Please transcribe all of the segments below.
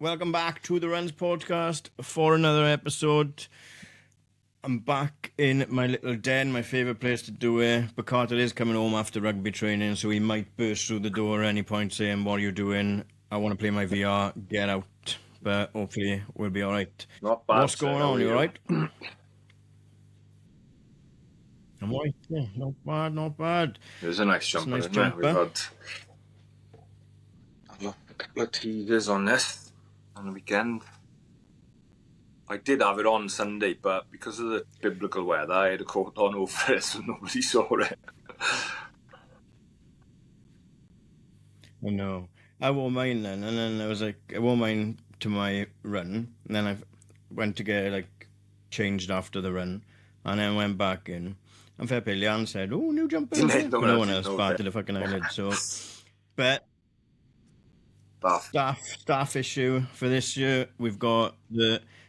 Welcome back to the Runs podcast for another episode. I'm back in my little den, my favourite place to do it. But Carter is coming home after rugby training, so he might burst through the door at any point saying, "What are you doing? I want to play my VR, get out." But hopefully we'll be alright. Not bad. What's going on? You alright? I'm alright, yeah. Not bad. It was a nice jumper, isn't it? We've had a couple of teasers on this on the weekend. I did have it on Sunday, but because of the biblical weather, I had a coat on over it, so nobody saw it. I know. I wore mine then, and then I wore mine to my run, and then I went to get changed after the run, and then went back in. And fair play, Leanne said, "Oh, new jumper." No one else batted the fucking eyelid. So, but staff issue for this year. We've got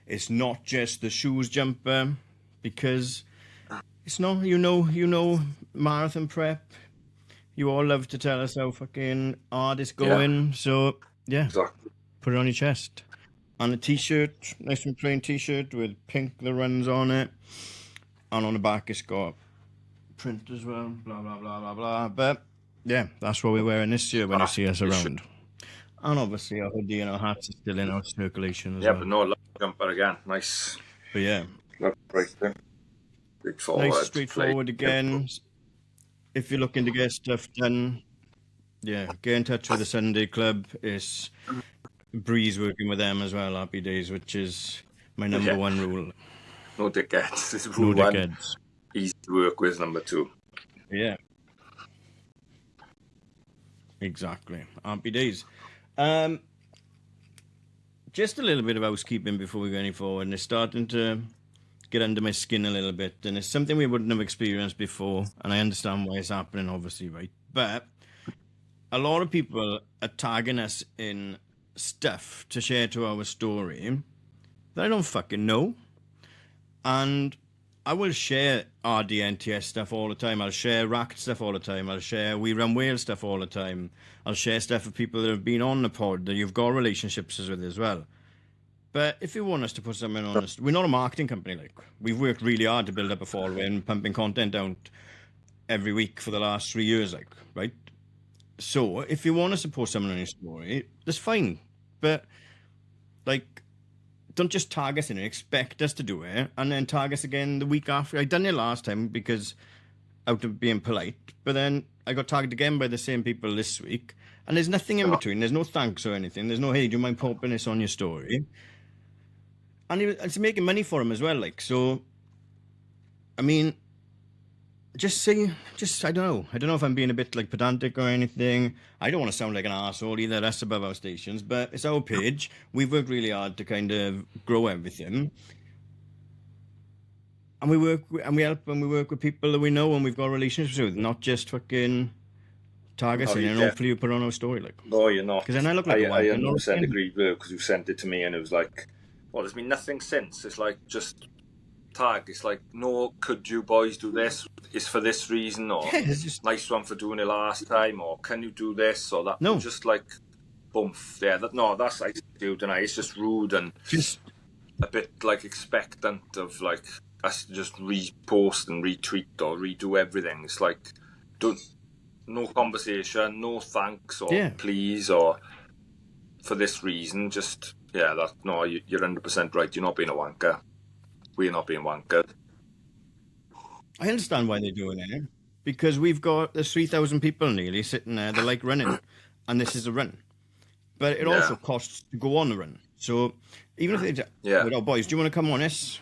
it's not just the shoes jumper, because it's not, you know, marathon prep. You all love to tell us how fucking hard it's going. Yeah. So, yeah, exactly. Put it on your chest. And a t-shirt, nice and plain t-shirt with pink the runs on it. And on the back it's got print as well, blah, blah, blah, blah, blah. But, yeah, that's what we're wearing this year when you see us around. And obviously our hoodie and our hats are still in our circulation as well. Yeah, but no, jumper again. Nice. But yeah. Right there. Straightforward. Nice, straightforward again. If you're looking to get stuff done, yeah, get in touch with the Sunday Club. It's Breeze working with them as well, Happy Days, which is my number one rule. No dickheads. This is rule one. Dickheads. Easy to work with, number two. Yeah. Exactly. Happy Days. Just a little bit of housekeeping before we go any forward, and it's starting to get under my skin a little bit, and it's something we wouldn't have experienced before, and I understand why it's happening, obviously, right? But a lot of people are tagging us in stuff to share to our story that I don't fucking know, and I will share RDNTS stuff all the time. I'll share Racked stuff all the time. I'll share We Run Wales stuff all the time. I'll share stuff with people that have been on the pod that you've got relationships with as well. But if you want us to put something on us, we're not a marketing company. We've worked really hard to build up a following, pumping content out every week for the last 3 years, right? So if you want us to post something on your story, that's fine. But don't just tag us in it, expect us to do it, and then tag us again the week after. I done it last time because out of being polite, but then I got tagged again by the same people this week, and there's nothing in between. There's no thanks or anything. There's no, "Hey, do you mind popping this on your story?" And it's making money for him as well, so, I mean, I don't know. I don't know if I'm being a bit pedantic or anything. I don't want to sound like an arsehole either. That's above our stations, but it's our page. We've worked really hard to kind of grow everything. And we help and we work with people that we know and we've got relationships with, not just fucking tag us in and hopefully you put it on our story. No, you're not. Because then I look like I 100% agree with you, because you sent it to me and it was well, there's been nothing since. It's just tag. It's no, could you boys do this? It's for this reason, or just nice one for doing it last time, or can you do this or that? No, just boom. Yeah, that's do tonight. It's just rude and just a bit expectant of us to just repost and retweet or redo everything. It's no conversation, no thanks or please or for this reason. Just you're 100% right. You're not being a wanker. We're not being wankered. I understand why they're doing it, because there's 3,000 people nearly sitting there. They're running, and this is a run, but it also costs to go on the run. So even if they boys, do you want to come on this?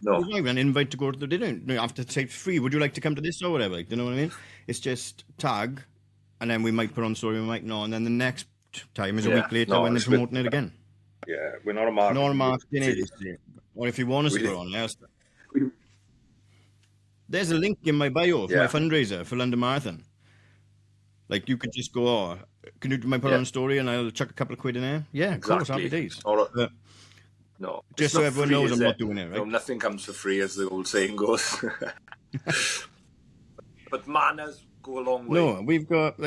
No, there's not even an invite to go to the dinner. You have to say free. Would you like to come to this or whatever? Do you know what I mean? It's just tag, and then we might put on story, we might not, and then the next time is a week later when they're promoting it again. Yeah, we're not a marketing agency. Or if you want us to go on, there's a link in my bio for my fundraiser for London Marathon. You could just go, can you put on a story and I'll chuck a couple of quid in there? Yeah, exactly. Of course, Happy Days. No, just so everyone knows I'm not doing it, right? No, nothing comes for free, as the old saying goes. But manners go a long way. No, we've got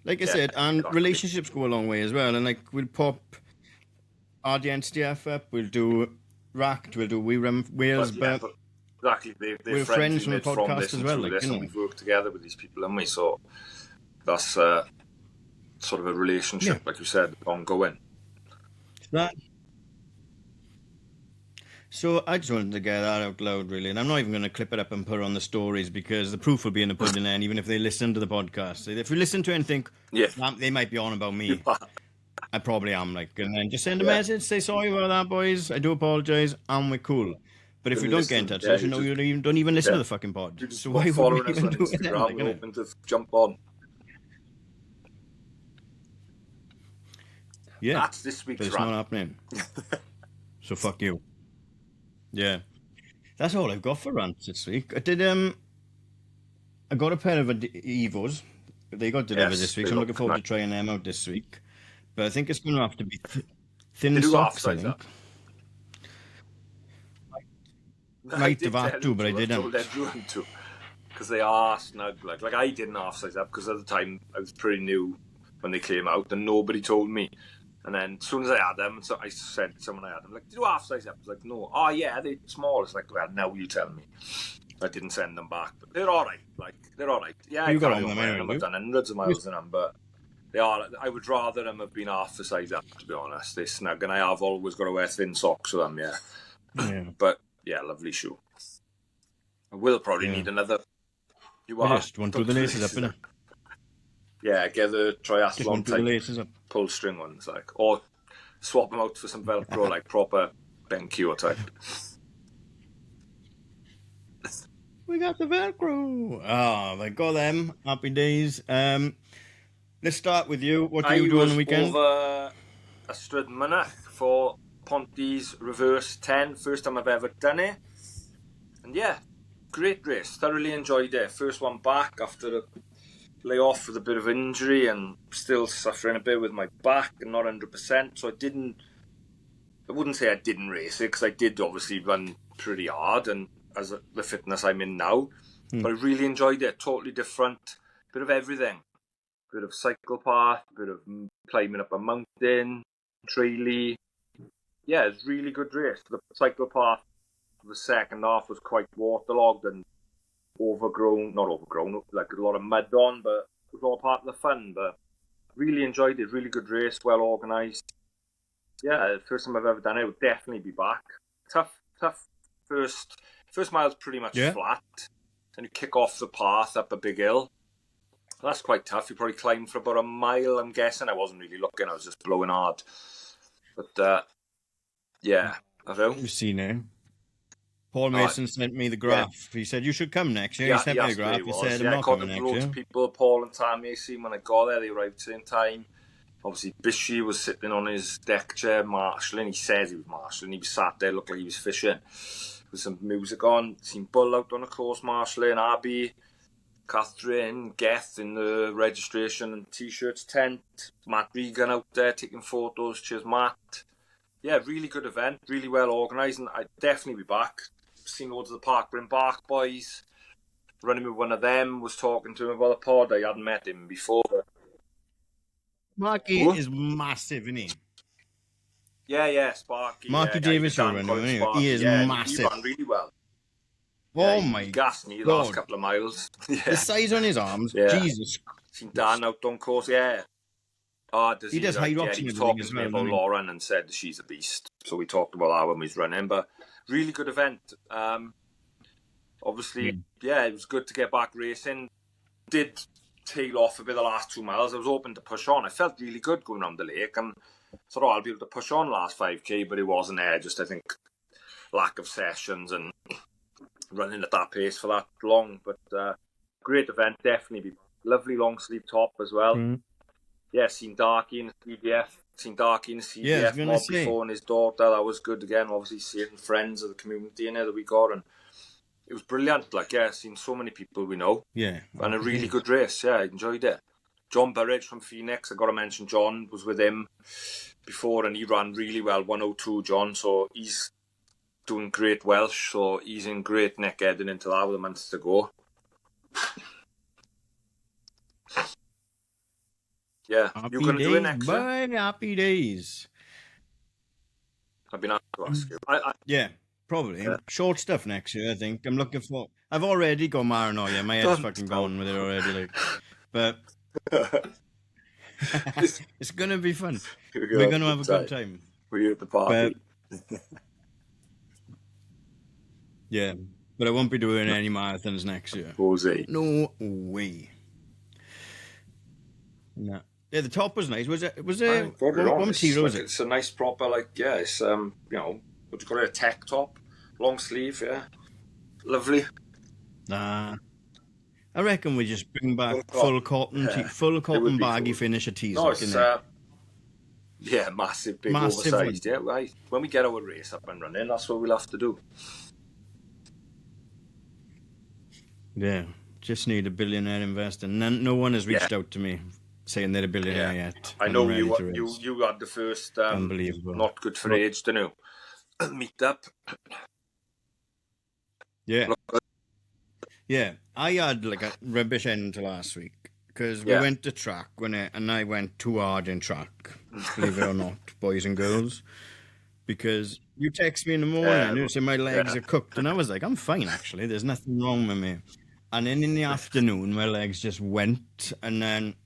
Like I Yeah, said, and exactly. relationships go a long way as well. And like we'll pop RDN up, we'll do Racked, we'll do We Run Wales, But but exactly, they're we're friends friends we from the made from podcast this as and well, through like, this, you and know. we've worked together with these people, haven't we? So that's sort of a relationship, like you said, ongoing. That. So I just wanted to get that out loud, really, and I'm not even going to clip it up and put it on the stories because the proof will be in the pudding. Then, even if they listen to the podcast, if you listen to it and think, Yeah. They might be on about me, I probably am. Like, and then just send a Yeah. message, say sorry about that, boys. I do apologize, and we're cool. But if we don't get in touch, I should know you don't even listen to the fucking pod. You're just So not why would we following us even on do it then? Instagram Like, and hoping to jump on. Yeah, That's this but week's it's not rant. happening. So fuck you. Yeah, that's all I've got for rants this week. I got a pair of Evos. They got delivered this week, so I'm looking forward to trying them out this week. But I think it's going to have to be thin socks, I think. Might have had to, but I didn't. I told everyone to, because they are snug. Like I didn't half size up because at the time I was pretty new when they came out, and nobody told me. And then as soon as I had them, so I said to someone I had them, like, "Did you half size up?" I was like, "No." "Oh yeah, they're small." It's like, "Well, now you tell me." I didn't send them back, but they're all right. Like they're all right. Yeah, You I got carry on on them wearing them. I've done hundreds of miles in them, but they are. I would rather them have been half the size up, to be honest. They're snug, and I have always got to wear thin socks with them. Yeah. But yeah, lovely shoe. I will probably need another. You are just want to do the laces up, innit? Yeah, get the triathlon type the laces up. Pull string ones, like, or swap them out for some Velcro, like proper BenQ type. We got the Velcro. I got them. Happy days. Let's start with you. What do you do on the weekend? I was over a Stradmanach for Ponty's Reverse 10. First time I've ever done it. And yeah, great race. Thoroughly enjoyed it. First one back after a layoff with a bit of injury and still suffering a bit with my back and not 100%. So I wouldn't say I didn't race it because I did obviously run pretty hard and as the fitness I'm in now. But I really enjoyed it. Totally different. Bit of everything. Bit of cycle path, bit of climbing up a mountain, traily. Yeah, it's really good race. The cycle path, the second half was quite waterlogged and not overgrown, like a lot of mud on, but it was all part of the fun. But really enjoyed it. Really good race, well organised. Yeah, first time I've ever done it. I would definitely be back. Tough. First mile's pretty much flat. Then you kick off the path up a big hill. That's quite tough. You probably climbed for about a mile, I'm guessing. I wasn't really looking. I was just blowing hard. But, yeah. I don't know. You've seen it. Paul Mason sent me the graph. Yeah. He said, you should come next year. He sent me the graph. He said, I'm not coming next year. People, Paul and Tammy, seen when I got there. They arrived same time. Obviously, Bishy was sitting on his deck chair, marshalling. He says he was marshalling. He was sat there, looked like he was fishing. With some music on. Seen Bull out on the course marshalling. Abby, Catherine, Geth in the registration and t-shirts tent. Matt Regan out there taking photos. Cheers, Matt. Yeah, really good event. Really well organised. And I'd definitely be back. Seen loads of the Parkburn Bark boys. Running with one of them. Was talking to him about the pod. I hadn't met him before. Marky is massive, isn't he? Yeah, Sparky. Marky Davis, you're running. He is massive. He ran really well. Oh my God. Gassed me the last couple of miles. The size on his arms. Jesus. Seen Dan out on course, yeah. He does high rocks he was talking to me about Lauren and said she's a beast. So we talked about that when we was running. But really good event. Obviously, it was good to get back racing. Did tail off a bit the last 2 miles. I was hoping to push on. I felt really good going around the lake. And thought, I'll be able to push on last 5k, but it wasn't there. Just, I think, lack of sessions and running at that pace for that long. But great event, definitely. Lovely long sleeve top as well. Yeah, seen Darky in the CDF. Mob before and his daughter. That was good again. Obviously, seeing friends of the community in there that we got. And it was brilliant. Seen so many people we know. Yeah. And a really good race. Yeah, I enjoyed it. John Burridge from Phoenix. I got to mention John was with him before and he ran really well. 102 John. So he's doing great Welsh. So he's in great nick heading into that with a month to go. Yeah, you're Happy going to do it days, next year? boy. Happy days. I've been asked to ask you. Yeah, probably. Yeah. Short stuff next year, I think. I'm looking for... I've already got Maranoia. My head's fucking gone with it already. Like, but it's going to be fun. We're going to have a good time. We're at the party. But, yeah, but I won't be doing any marathons next year. Jose. No way. No. Yeah, the top was nice. Was it? What material was it? It's a nice proper, like, yeah, it's, you know, what do you call it, a tech top, long sleeve, yeah. Lovely. Nah. I reckon we just bring back Full cotton baggy finisher tees. No, it's, yeah, massive, big, oversized. Yeah, right. When we get our race up and running, that's what we'll have to do. Yeah, just need a billionaire investor. No one has reached out to me saying they're a billionaire yet. I know you had the first unbelievable, not good for age, didn't you? Meet up. Yeah. Yeah, I had like a rubbish end to last week because we went to track and I went too hard in track, believe it or not, boys and girls, because you text me in the morning and you say my legs are cooked, and I was like, I'm fine actually, there's nothing wrong with me. And then in the afternoon, my legs just went, and then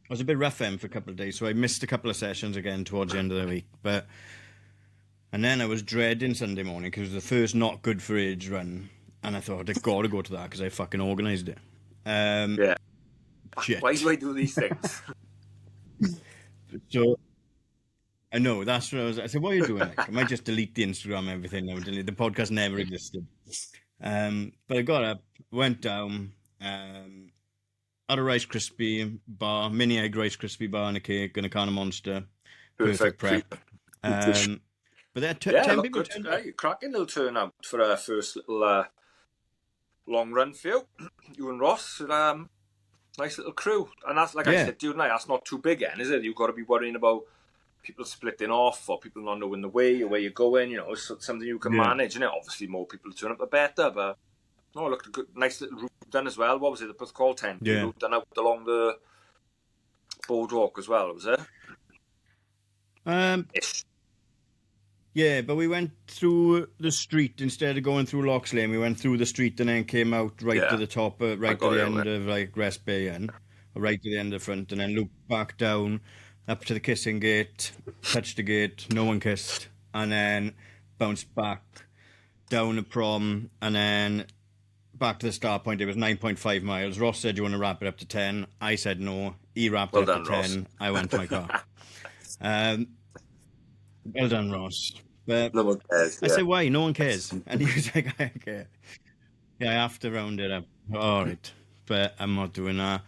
I was a bit rough for a couple of days, so I missed a couple of sessions again towards the end of the week. And then I was dreading Sunday morning because it was the first not good for age run. And I thought, I've got to go to that because I fucking organised it. Shit. Why do I do these things? So, I know, that's what I said, what are you doing? Like, I might just delete the Instagram and everything now. The podcast never existed. But I got up, went down, had a Rice Krispie bar, mini egg Rice Krispie bar and a cake and a can of Monster. Perfect prep. But there 10 people turned out. Cracking little turnout for our first little... long run for you. You and Ross, nice little crew. And that's, like I said, dude, that's not too big, is it? You've got to be worrying about people splitting off or people not knowing the way or where you're going. You know, it's something you can manage, and obviously more people turn up the better. But no, looked a good, nice little route done as well. What was it? It was called 10. Route done out along the boardwalk as well, was it? Ish. Yeah, but we went through the street instead of going through Lock's Lane. We went through the street and then came out right to the top, right to the end of like Rest Bay Inn, right to the end of the front, and then looped back down, up to the kissing gate, touched the gate, no one kissed, and then bounced back down the prom, and then back to the start point. It was 9.5 miles. Ross said, "You want to wrap it up to 10?" I said no. He wrapped it up to 10. Ross. I went to my car. Well done, Ross. But no one cares. I said, why? No one cares. And he was like, I care. Yeah, I have to round it up. All right. But I'm not doing that.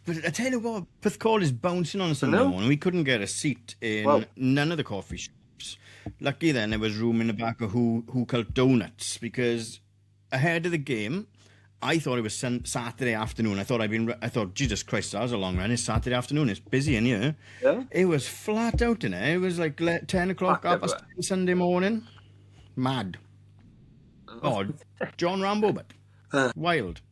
But I tell you what, Pithcall is bouncing on Sunday morning. We couldn't get a seat in none of the coffee shops. Lucky then there was room in the back of Who Cult Donuts, because ahead of the game, I thought it was Saturday afternoon. I thought, Jesus Christ, that was a long run. It's Saturday afternoon. It's busy in here. Yeah. It was flat out in there. It was like 10 o'clock up Sunday morning. Mad. Oh, John Rambo, but wild.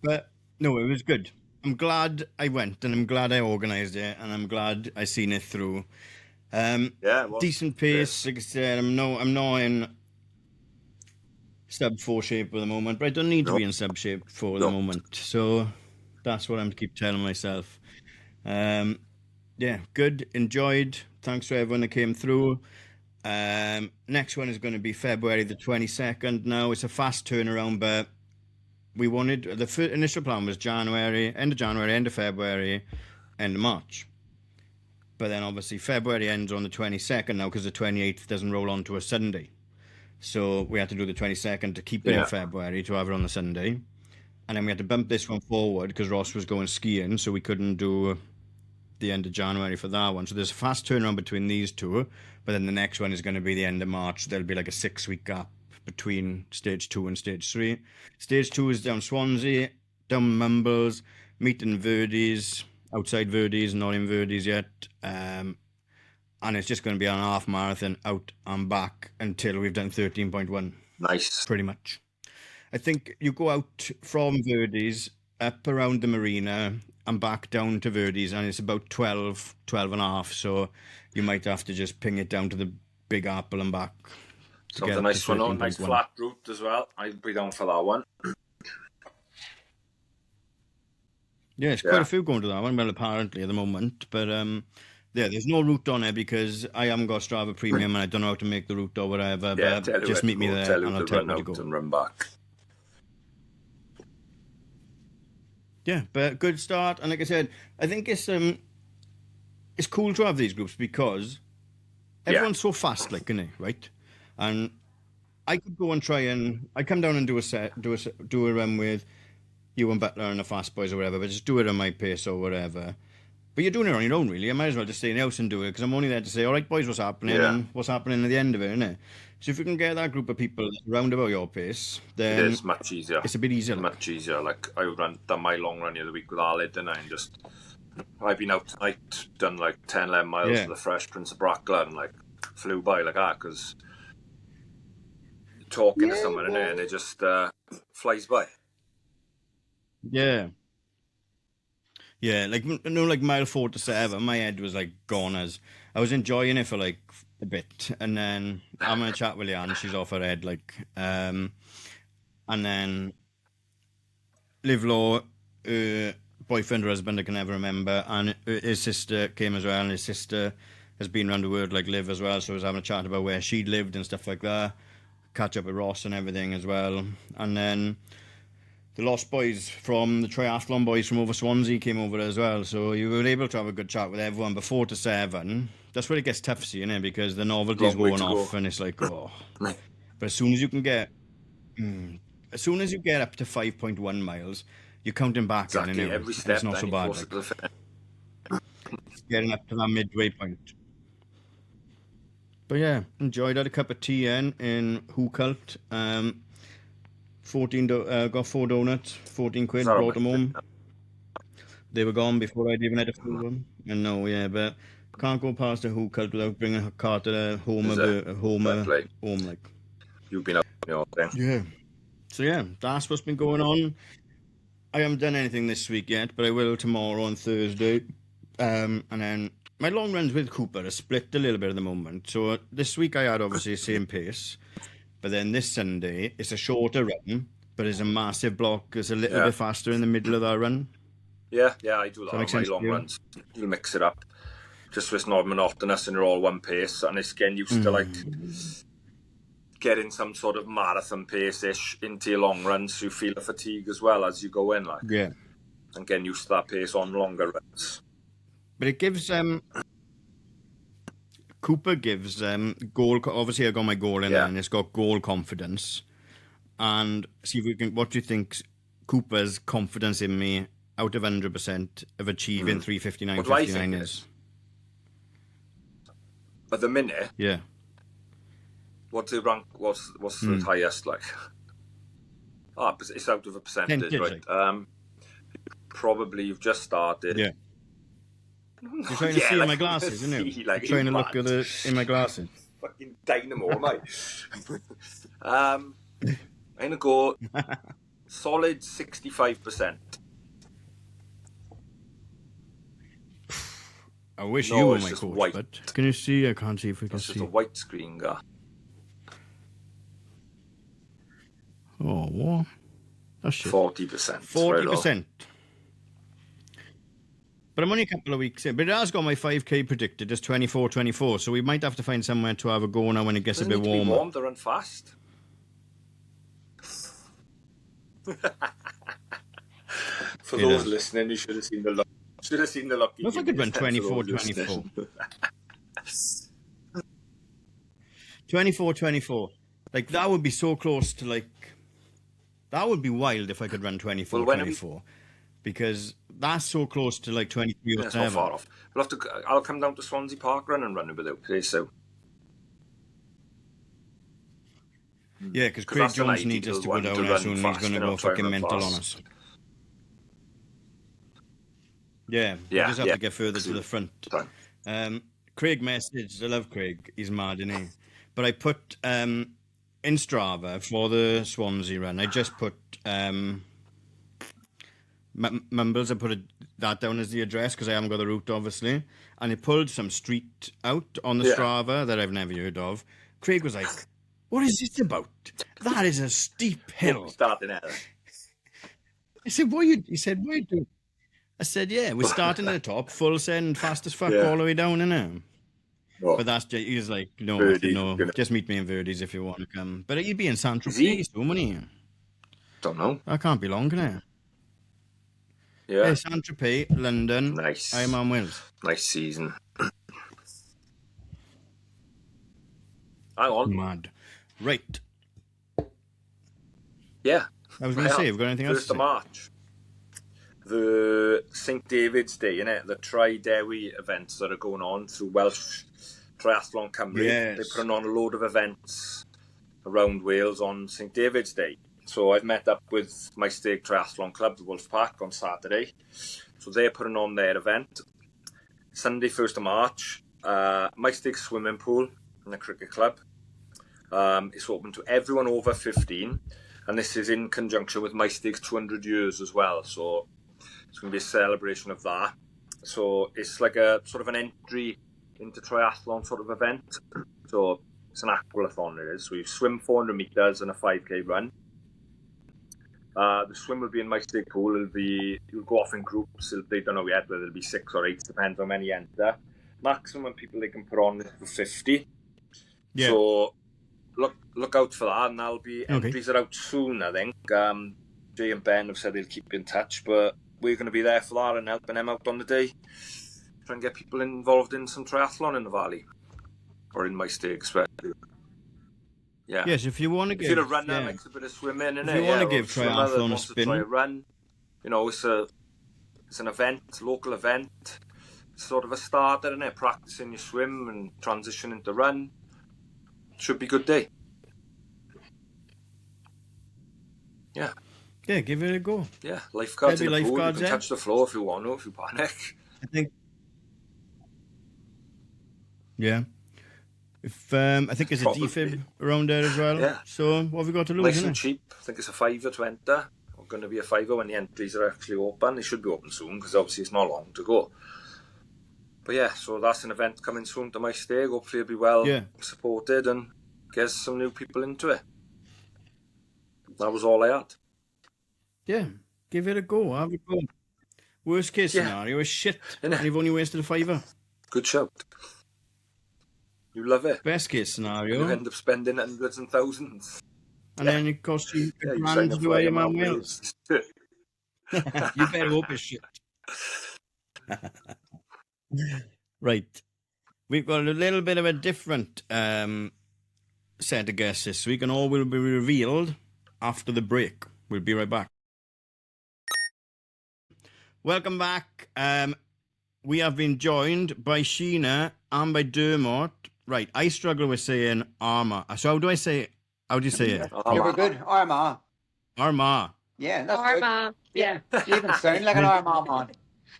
But no, it was good. I'm glad I went, and I'm glad I organised it, and I'm glad I seen it through. Decent pace. Like I said, I'm not in sub 4 shape at the moment, but I don't need to be in sub shape for the moment. So that's what I'm keep telling myself. Good, enjoyed. Thanks to everyone that came through. Next one is going to be February the 22nd. Now it's a fast turnaround, but we wanted the initial plan was January, end of February, end of March. But then obviously February ends on the 22nd now because the 28th doesn't roll on to a Sunday. So we had to do the 22nd to keep it in February to have it on the Sunday. And then we had to bump this one forward because Ross was going skiing, so we couldn't do the end of January for that one. So there's a fast turnaround between these two, but then the next one is going to be the end of March. There'll be like a 6-week gap between stage 2 and stage 3. Stage 2 is down Swansea, down Mumbles, meeting Verdi's, outside Verdi's, not in Verdi's yet. And it's just going to be on a half marathon out and back until we've done 13.1. Nice. Pretty much. I think you go out from Verdi's, up around the marina, and back down to Verdi's, and it's about 12 and a half, so you might have to just ping it down to the Big Apple and back. Something nice one on, nice flat route as well. I'd be down for that one. Yeah, it's quite a few going to that one, well, apparently at the moment, but there's no route on it because I haven't got Strava Premium and I don't know how to make the route or whatever, but just meet me there and I'll tell you where to go. And run back. Yeah, but good start, and like I said, I think it's cool to have these groups because everyone's so fast, like, isn't it, right? And I could go and I come down and do a run with you and Butler and the Fast Boys or whatever, but just do it at my pace or whatever. But you're doing it on your own, really. I might as well just stay in the house and do it, because I'm only there to say, all right, boys, what's happening, and what's happening at the end of it, isn't it? So if you can get that group of people round about your pace, then it is much easier. It's a bit easier. Much easier. Like, I done my long run the other week with Aled, and I've been out tonight, done like 10, 11 miles to the Fresh Prince of Brackla, and like flew by like that, because talking to someone in there, and it just flies by. Yeah. Yeah, like, like mile 4 to 7, my head was like gone as I was enjoying it for like a bit, and then I'm gonna chat with Leanne, she's off her head, like, and then Liv Law, boyfriend or husband, I can never remember, and his sister came as well, and his sister has been around the world like Liv as well, so I was having a chat about where she'd lived and stuff like that, catch up with Ross and everything as well, and then the Lost Boys from the Triathlon Boys from over Swansea came over as well, so you were able to have a good chat with everyone. But 4 to 7, that's where it gets tough, see, innit? Because the novelty's going off, and it's like, oh. But as soon as you get up to 5.1 miles, you're counting back. Exactly, every step. It's not so bad. Like, getting up to that midway point. But yeah, enjoyed. Had a cup of tea in Who Cult. 14 got 4 donuts, 14 quid, brought them home. They were gone before I'd even had a full one. And no, but can't go past a Who Cult without bringing a cart to home, like. You've been up, thing. Yeah. So yeah, that's what's been going on. I haven't done anything this week yet, but I will tomorrow on Thursday. And then my long runs with Cooper are split a little bit at the moment. So this week I had obviously the same pace. But then this Sunday, it's a shorter run, but it's a massive block. It's a little bit faster in the middle of that run. Yeah, I do that on my long runs. You mix it up. Just so it's not monotonous and you're all one pace. And it's getting used to, like, getting some sort of marathon pace-ish into your long runs, so you feel the fatigue as well as you go in, like. Yeah. And getting used to that pace on longer runs. But it gives... Cooper gives goal. Obviously, I got my goal in there, and it's got goal confidence. And see if we can. What do you think Cooper's confidence in me out of 100% of achieving 3:59.59 is? At the minute, what's the rank? What's the highest like? It's out of a percentage, right? Like. Probably you've just started. Yeah. You're trying to see in my glasses, isn't it? Like, trying to look at in my glasses. Fucking dynamo, am I? I'm going to go solid 65%. I wish you were my coach, white. But can you see? I can't see if we can see. It's just a white screen, guy. Oh, what? That's shit. 40%. 40%. But I'm only a couple of weeks in. But it has got my 5K predicted as 24:24, so we might have to find somewhere to have a go now when it gets a bit warmer. Be warm to run fast. For those listening, you should have seen the look. Should have seen the look. If I could run 24:24. 24:24. Like, that would be so close to, like... That would be wild if I could run 24:24. Because that's so close to like 23 or 7. It's not far off. I'll come down to Swansea Park Run and run it without play, so. Yeah, because Craig Jones needs us to go down there soon. He's going to go fucking mental on us. Yeah, we just have to get further to the front. Craig messaged, I love Craig, he's mad, isn't he? But I put in Strava for the Swansea run, I just put Mumbles, I put that down as the address because I haven't got the route, obviously. And he pulled some street out on the Strava that I've never heard of. Craig was like, "What is this about? That is a steep hill." Starting at I said, "What you?" He said, "What you do?" I said, "Yeah, we're starting at the top, full send, fast as fuck, all the way down, innit?" But that's just, he's like, "No, just meet me in Verdi's if you want to come." But he'd be in Saint-Tropez, so many. Don't know. That can't be long, can it? Yeah. Hey, Saint-Tropez, London. Nice. I'm on Wales. Nice season. Hang on. Mad. Right. Yeah. I was going to say, have we got anything else? 1st of March. The St David's Day, innit? The Tri-Dewi events that are going on through Welsh Triathlon Cymru. Yes. They're putting on a load of events around Wales on St David's Day. So I've met up with my Stag Triathlon Club, the Wolfpack, on Saturday. So they're putting on their event. Sunday, 1st of March, my Stag swimming pool in the cricket club. It's open to everyone over 15. And this is in conjunction with my Stag's 200 years as well. So it's going to be a celebration of that. So it's like a sort of an entry into triathlon sort of event. So it's an aqualathon it is. So you swim 400 metres and a 5k run. The swim will be in my Stag pool. You'll go off in groups. They don't know yet whether it'll be 6 or 8, depends how many enter. Maximum people they can put on is 50. Yeah. So look out for that, and that'll be entries are out soon, I think. Jay and Ben have said they'll keep in touch, but we're going to be there for that and helping them out on the day. Try and get people involved in some triathlon in the valley, or in my Stag, especially. Yeah. Yes, if you want to give... If you're a runner, likes a bit of swimming, if you want to give triathlon a spin... Try a run, you know, it's an event, local event. It's sort of a starter, isn't it? Practicing your swim and transitioning to run. Should be a good day. Yeah. Yeah, give it a go. Yeah, lifeguards in the pool. You can yeah. touch the floor if you want to, if you panic. I think... Yeah. I think there's a defib around there as well. Yeah. So what have we got to lose? Nice and cheap. I think it's a £5 to enter. Or going to be a £5 when the entries are actually open. They should be open soon because obviously it's not long to go. But yeah, so that's an event coming soon to my Stag. Hopefully it'll be well supported and get some new people into it. That was all I had. Yeah, give it a go. Have a go. Worst case scenario is shit. And you've only wasted a £5. Good shout. You love it. Best case scenario. You end up spending hundreds and thousands. And then it costs you a grand to do Ironman Wales. You better hope it's shit. Right. We've got a little bit of a different set of guests this week, and all will be revealed after the break. We'll be right back. Welcome back. We have been joined by Sheena and by Dermot. Right, I struggle with saying Armagh. So how do you say it? You were good. Armagh. Armagh. Yeah, that's Armagh. good. Yeah. You even sound like an Armagh man.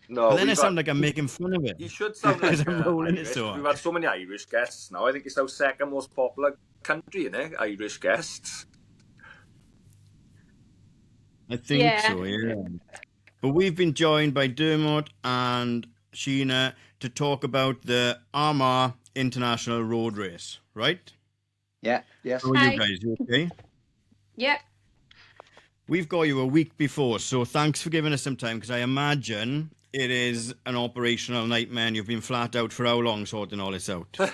No, but then I sound like I'm making fun of it. You should sound like I'm rolling it so. We've had so many Irish guests now. I think it's our second most popular country, isn't it? Irish guests. I think so, yeah. But we've been joined by Dermot and Sheena to talk about the Armagh International Road Race, right? Yeah, yes. How are you guys? You okay? Yeah. We've got you a week before, so thanks for giving us some time, because I imagine it is an operational nightmare and you've been flat out for how long sorting all this out? Too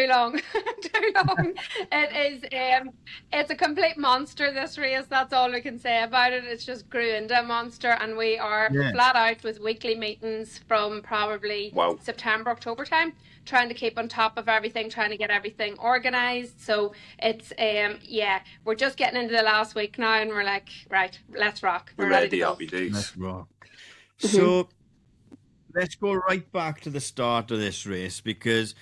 long. Too long. It is, it's a complete monster, this race. That's all we can say about it. It's just grew into a monster, and we are flat out with weekly meetings from probably September, October time, trying to keep on top of everything, trying to get everything organised. So it's, we're just getting into the last week now, and we're like, right, let's rock. We're ready, to go. Let's rock. So let's go right back to the start of this race, because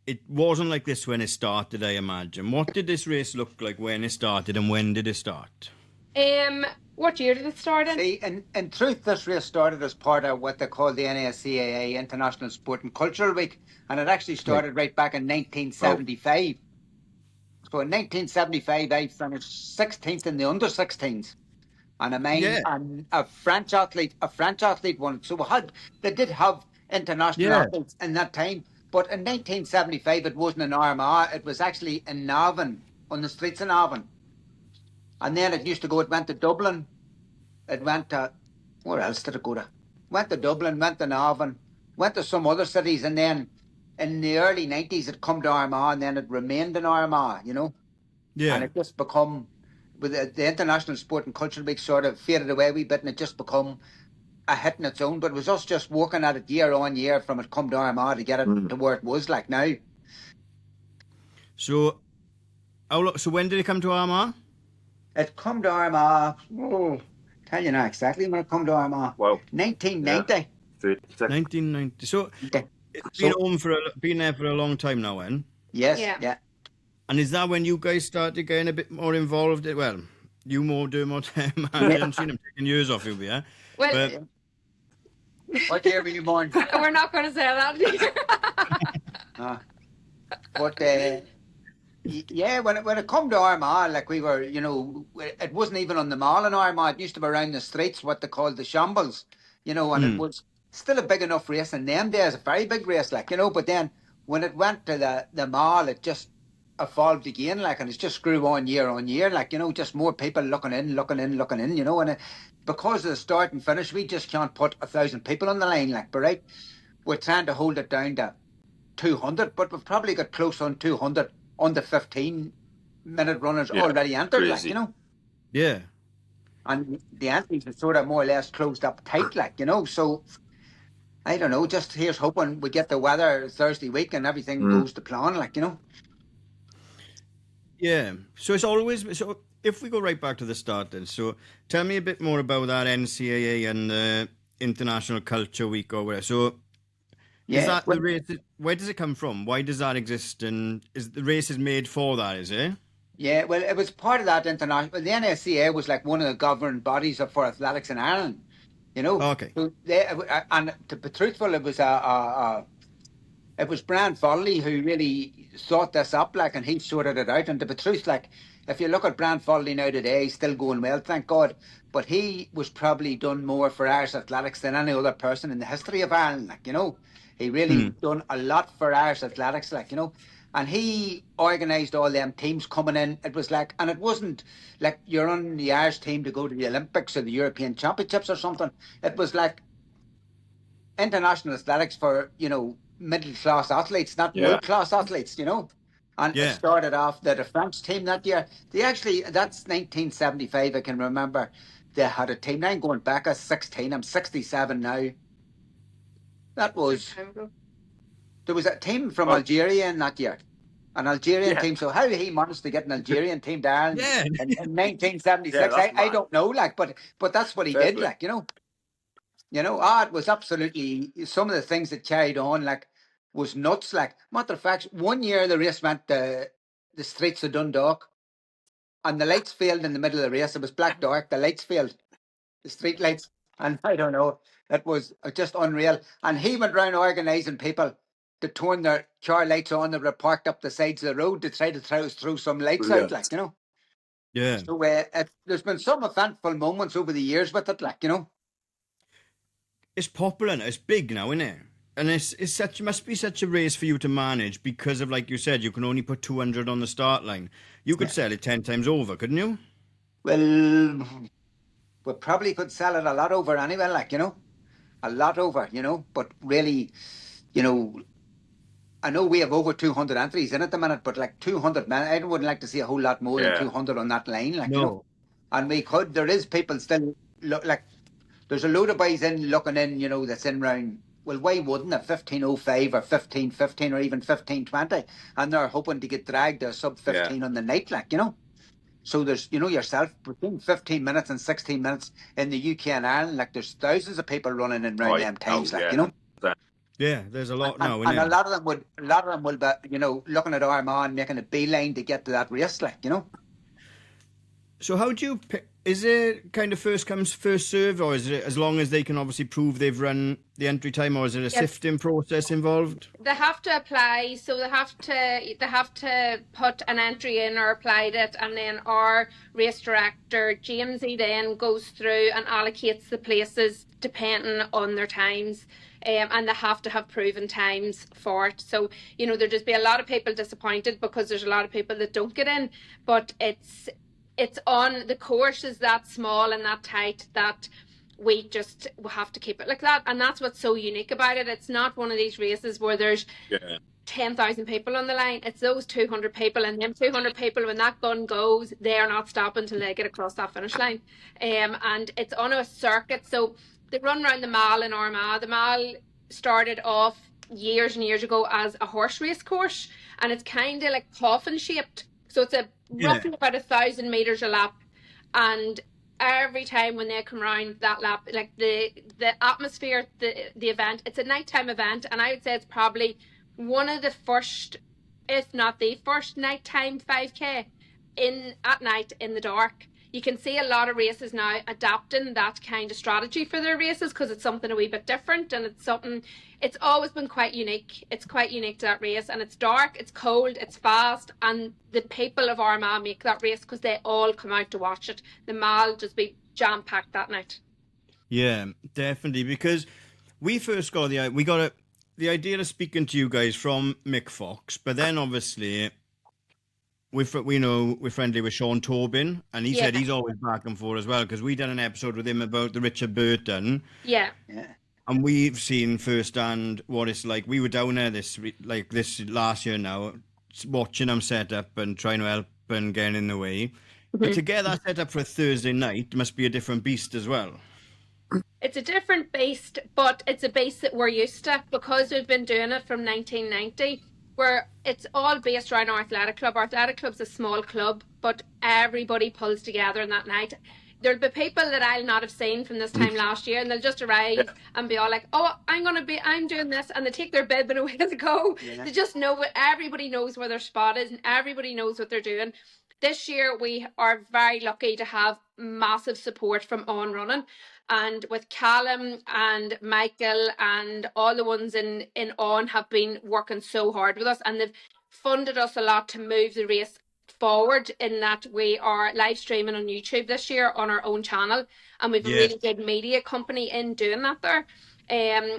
it wasn't like this when it started, I imagine. What did this race look like when it started, and when did it start? What year did it start in? See, in truth, this race started as part of what they call the NASCAA International Sport and Cultural Week, and it actually started right back in 1975. So in 1975, I finished 16th in the under-16s. and a mine Yeah. and a French athlete won it. So they did have international Yeah. athletes in that time. But in 1975, it wasn't in Armagh. It was actually in Navan, on the streets in Navan. And then it went to Dublin. It went to, where else did it go to? Went to Dublin, went to Navan, went to some other cities. And then in the early 90s, it come to Armagh, and then it remained in Armagh, you know? And Yeah. it just become, with the International Sport and Cultural Week sort of faded away a wee bit, and it just become a hit in its own. But it was us just working at it year on year from it come to Armagh to get it to where it was like now. So, so when did it come to Armagh? It come to Armagh, tell you now exactly when it come to Armagh. Well, 1990. yeah. 1990. So Okay. it's been there for a long time now, then. Yes, Yeah. yeah. And is that when you guys started getting a bit more involved? Well, you more, Dermot, and Sheena, I'm taking years off you, yeah. Well, But What year were you born? we're not going to say that either. But yeah, when it come to Armagh, like we were, you know, it wasn't even on the mall in Armagh. It used to be around the streets, what they called the shambles, you know, and it was still a big enough race in them days, a very big race, like, you know. But then when it went to the mall, it just evolved again, like, and it's just grew on year, like, you know, just more people looking in, you know, and because of the start and finish, we just can't put 1,000 people on the line, like, but right, we're trying to hold it down to 200, but we've probably got close on 200 on the 15-minute runners already entered, crazy. like, you know. yeah. And the entries are sort of more or less closed up tight, like, you know. So I don't know, just here's hoping we get the weather Thursday week and everything goes to plan, like, you know. Yeah. So it's always, so if we go right back to the start then, so tell me a bit more about that NCAA and the International Culture Week or whatever. So Yeah, is that the race, where does it come from? Why does that exist? And is the race is made for that, is it? yeah, well, it was part of that international. Well, the NSCA was like one of the governing bodies for athletics in Ireland, you know. Okay. So and to be truthful, it was it was Brian Foley who really thought this up, like, and he sorted it out. And to be truth, like, if you look at Brian Foley now today, he's still going well, thank God. But he was probably done more for Irish athletics than any other person in the history of Ireland, like, you know. He really done a lot for Irish athletics, like, you know. And he organised all them teams coming in. It was like, and it wasn't like you're on the Irish team to go to the Olympics or the European Championships or something. It was like international athletics for, you know, middle-class athletes, not world-class athletes, you know. And it started off the French team that year. That's 1975, I can remember. They had a team. I'm going back at 16. I'm 67 now. That was... There was a team from Algeria in that year. An Algerian team. So how he managed to get an Algerian team down in 1976, I don't know, like, but that's what he did, like, you know. You know, it was absolutely, some of the things that carried on, like, was nuts, like. Matter of fact, one year the race went to the streets of Dundalk, and the lights failed in the middle of the race. It was black dark, the lights failed, the street lights, and I don't know, it was just unreal. And he went round organising people to turn their car lights on that were parked up the sides of the road to try to throw some lights out, like, you know. Yeah. So there's been some eventful moments over the years with it, like, you know. It's popular now. It's big now, isn't it? And it must be such a race for you to manage because of, like you said, you can only put 200 on the start line. You could sell it 10 times over, couldn't you? Well, we probably could sell it a lot over anyway, like, you know, a lot over, you know, but really, you know, I know we have over 200 entries in at the minute, but like 200, man, I wouldn't like to see a whole lot more than 200 on that line, like, you know. And there is people still, like, there's a load of boys in looking in, you know, that's in round, well, why wouldn't it? 15:05 or 15:15 or even 15:20, and they're hoping to get dragged to sub 15 on the night, like, you know. So there's, you know, yourself, between 15 minutes and 16 minutes in the UK and Ireland, like, there's thousands of people running in round them times, like, you know. Yeah, there's a lot now, and a lot of them will be, you know, looking at Armagh and making a beeline to get to that race, like, you know. So how do you pick? is it kind of first comes, first serve, or is it as long as they can obviously prove they've run the entry time, or is it a sifting process involved? They have to apply, so they have to put an entry in or applied it, and then our race director, Jamesy, then goes through and allocates the places depending on their times. And they have to have proven times for it. So, there'll just be a lot of people disappointed because there's a lot of people that don't get in, but it's on, the course is that small and that tight that we have to keep it like that. And that's what's so unique about it. It's not one of these races where there's 10,000 people on the line. It's those 200 people, and them 200 people, when that gun goes, they're not stopping till they get across that finish line. And it's on a circuit. So they run around the Mall in Armagh. The Mall started off years and years ago as a horse race course, and it's kind of like coffin shaped. So it's roughly about 1,000 meters a lap, and every time when they come around that lap, like the atmosphere, the event, it's a nighttime event, and I would say it's probably one of the first, if not the first, nighttime 5K at night in the dark. You can see a lot of races now adapting that kind of strategy for their races because it's something a wee bit different, and it's always been quite unique. It's quite unique to that race, and it's dark, it's cold, it's fast, and the people of Armagh make that race because they all come out to watch it. The Mall just be jam-packed that night. Yeah, definitely, because we first got the idea of speaking to you guys from Mick Fox, but then obviously we're friendly with Sean Tobin, and he said he's always back and forth as well, because we done an episode with him about the Richard Burton. Yeah. And we've seen firsthand what it's like. We were down there this last year now, watching them set up and trying to help and getting in the way. Mm-hmm. But to get that set up for a Thursday night must be a different beast as well. It's a different beast, but it's a beast that we're used to because we've been doing it from 1990. Where it's all based around our athletic club. Our athletic club's a small club, but everybody pulls together on that night. There'll be people that I'll not have seen from this time last year, and they'll just arrive and be all like, "Oh, I'm doing this," and they take their bib and away they go. Yeah. They just know everybody knows where their spot is, and everybody knows what they're doing. This year, we are very lucky to have massive support from On Running. And with Callum and Michael and all the ones in On have been working so hard with us, and they've funded us a lot to move the race forward, in that we are live streaming on YouTube this year on our own channel, and we've a really good media company in doing that there.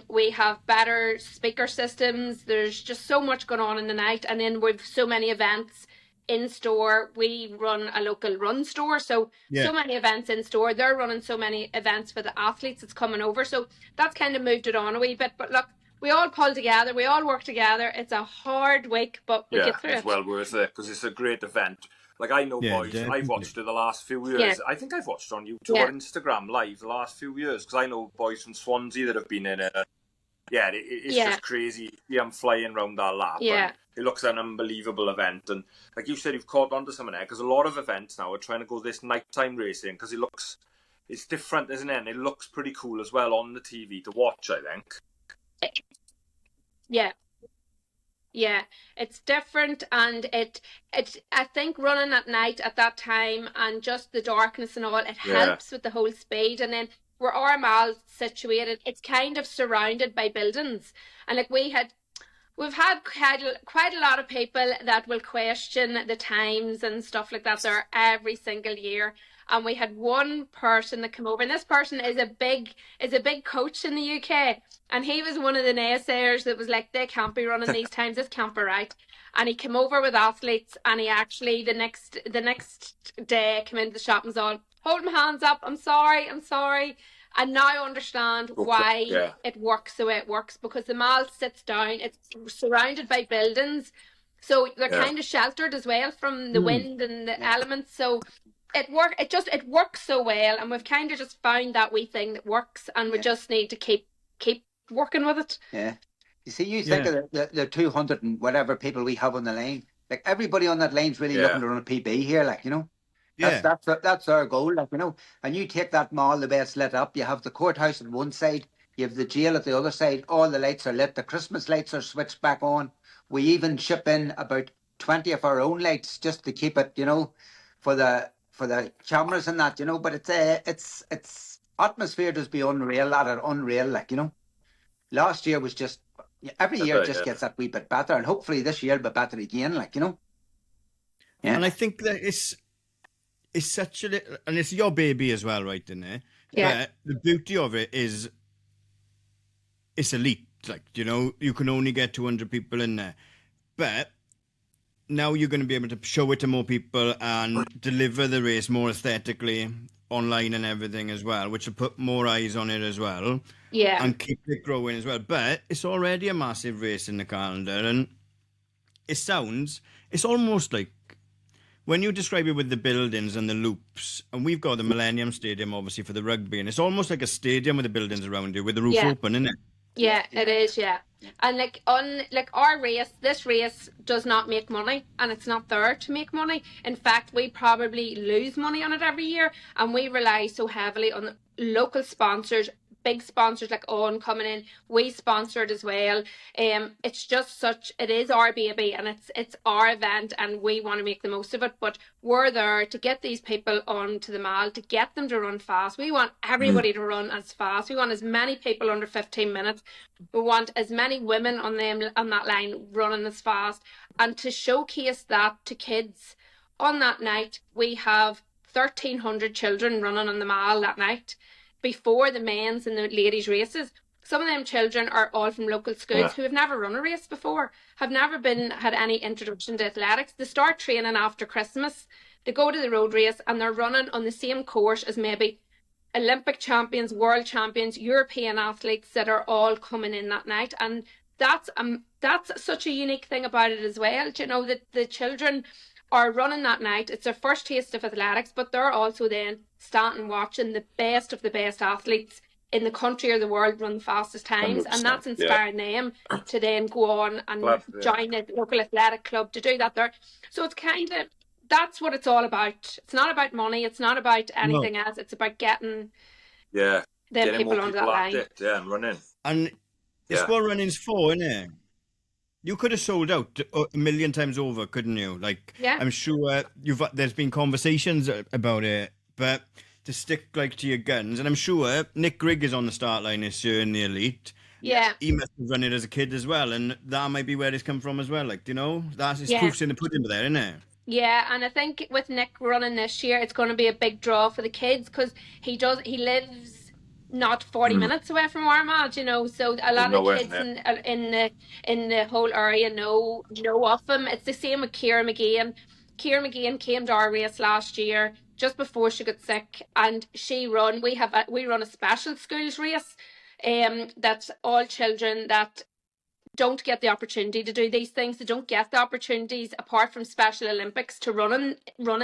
We have better speaker systems. There's just so much going on in the night, and then we've so many events in store. We run a local run store, so many events in store. They're running so many events for the athletes that's coming over, so that's kind of moved it on a wee bit. But look, we all pull together, we all work together. It's a hard week, but we get through it. It's well worth it because it's a great event. Like, I know, boys, definitely. I've watched it the last few years. I think I've watched it on YouTube or Instagram live the last few years, because I know boys from Swansea that have been in it. It's just crazy. I'm flying around that lap. Yeah. It looks an unbelievable event. And like you said, you've caught on to something there, because a lot of events now are trying to go this nighttime racing, because it's different, isn't it? And it looks pretty cool as well on the TV to watch, I think. Yeah, it's different, and I think running at night at that time and just the darkness and all, it helps with the whole speed. And then where Armagh is situated, it's kind of surrounded by buildings, and like we've had quite a lot of people that will question the times and stuff like that there every single year. And we had one person that came over, and this person is a big coach in the UK, and he was one of the naysayers that was like, they can't be running these times, this can't be right. And he came over with athletes, and he actually the next day came into the shop and was all, hold my hands up, I'm sorry. And now I understand why it works the way it works, because the mall sits down, it's surrounded by buildings, so they're kind of sheltered as well from the wind and the elements. So it works so well, and we've kind of just found that wee thing that works, and we just need to keep working with it. Yeah. You see, you think of the 200 and whatever people we have on the lane. Like, everybody on that lane's really looking to run a PB here, like, you know. That's our goal, like, you know. And you take that mall, the way it's lit up, you have the courthouse on one side, you have the jail at the other side, all the lights are lit, the Christmas lights are switched back on. We even ship in about 20 of our own lights just to keep it, you know, for for the cameras and that, you know. But it's atmosphere does be unreal, unreal, like, you know. Last year was just every year just gets that wee bit better, and hopefully this year will be better again, like, you know. Yeah. And I think that it's such a little, and it's your baby as well, right, in there. Yeah. But the beauty of it is it's elite. Like, you know, you can only get 200 people in there. But now you're going to be able to show it to more people and deliver the race more aesthetically online and everything as well, which will put more eyes on it as well. Yeah. And keep it growing as well. But it's already a massive race in the calendar, and it's almost like, when you describe it with the buildings and the loops, and we've got the Millennium Stadium, obviously, for the rugby, and it's almost like a stadium with the buildings around you, with the roof open, isn't it? Yeah, it is, yeah. And like our race, this race does not make money, and it's not there to make money. In fact, we probably lose money on it every year, and we rely so heavily on local sponsors, big sponsors like On coming in. We sponsored as well. It's just it is our baby, and it's our event, and we want to make the most of it. But we're there to get these people onto the mall, to get them to run fast. We want everybody to run as fast. We want as many people under 15 minutes. We want as many women on that line running as fast, and to showcase that to kids. On that night, we have 1,300 children running on the mall that night, before the men's and the ladies' races. Some of them children are all from local schools who have never run a race before, have never had any introduction to athletics. They start training after Christmas. They go to the road race, and they're running on the same course as maybe Olympic champions, world champions, European athletes that are all coming in that night. And that's such a unique thing about it as well. You know, that the children are running that night. It's their first taste of athletics, but they're also then standing watching the best of the best athletes in the country or the world run the fastest times, and that's inspiring them to then go on and join a local athletic club to do that there. So it's kind of, that's what it's all about. It's not about money, it's not about anything else, it's about getting them people onto that line. And running. And it's what running's for, isn't it? You could have sold out a million times over, couldn't you? Like, I'm sure there's been conversations about it, but to stick like to your guns, and I'm sure Nick Grigg is on the start line this year in the elite. Yeah, he must have run it as a kid as well, and that might be where it's come from as well. Like, you know, that's his proof's in the pudding there, isn't it? Yeah, and I think with Nick running this year, it's going to be a big draw for the kids, because he lives not 40 minutes away from Armagh, you know, so a lot of kids in the whole area know of him. It's the same with Kerr McGeehan. Kerr McGeehan came to our race last year just before she got sick, and we run a special schools race, that's all children that don't get the opportunity to do these things. They don't get the opportunities apart from Special Olympics to running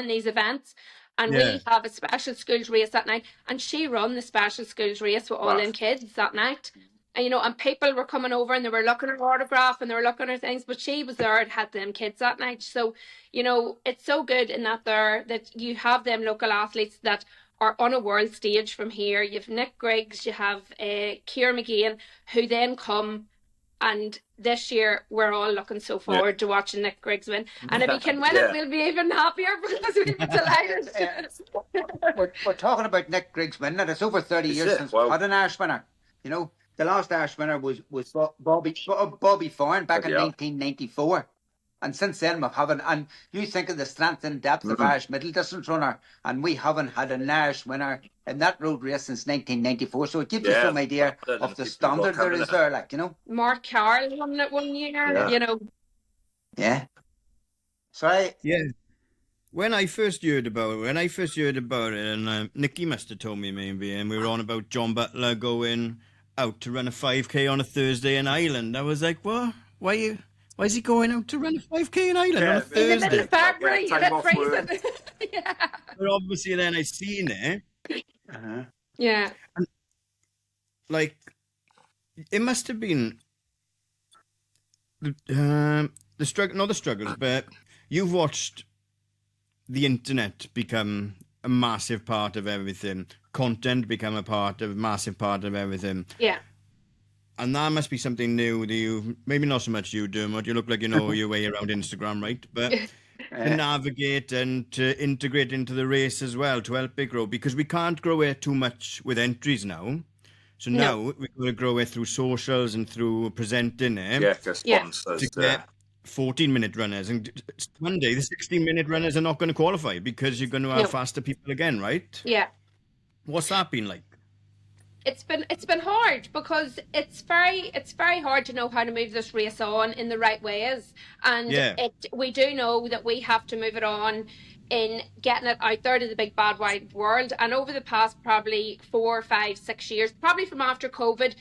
these events. And we have a special schools race that night, and she run the special schools race with all them kids that night. And, you know, and people were coming over and they were looking at her autograph and they were looking at her things, but she was there and had them kids that night. So, you know, it's so good in that you have them local athletes that are on a world stage from here. You have Nick Griggs, you have Kerr McGeehan, who then come. And this year, we're all looking so forward to watching Nick Griggs win. And if he can win it, we'll be even happier, because we'll be delighted. We're talking about Nick Griggs winning it. It's over 30 years since we had an Irish winner. You know, the last Irish winner was Bobby Foran back in 1994. And since then, we've haven't. And you think of the strength and depth of Irish middle distance runner, and we haven't had an Irish winner in that road race since 1994. So it gives you some idea of the standard there is there, like, you know. Mark Carroll won it one year, you know. Yeah. So when I first heard about it, and Nicky must have told me maybe, and we were on about John Butler going out to run a 5K on a Thursday in Ireland. I was like, what? Why is he going out to run a 5K in Ireland on a Thursday? February, But obviously then I seen it. Yeah. And, like, it must have been the struggle, not the struggles, but you've watched the internet become a massive part of everything. Content become a massive part of everything. Yeah. And that must be something new that maybe not so much you, Dermot. You look like you know your way around Instagram, right? But to navigate and to integrate into the race as well to help it grow, because we can't grow it too much with entries now. So now we're going to grow it through socials and through presenting it. Yeah, get sponsors. To get 14-minute runners. And one day the 16-minute runners are not going to qualify because you're going to have faster people again, right? Yeah. What's that been like? It's been hard because it's very hard to know how to move this race on in the right ways, and we do know that we have to move it on in getting it out there to the big bad wide world. And over the past probably 4, 5, 6 years, probably from after COVID,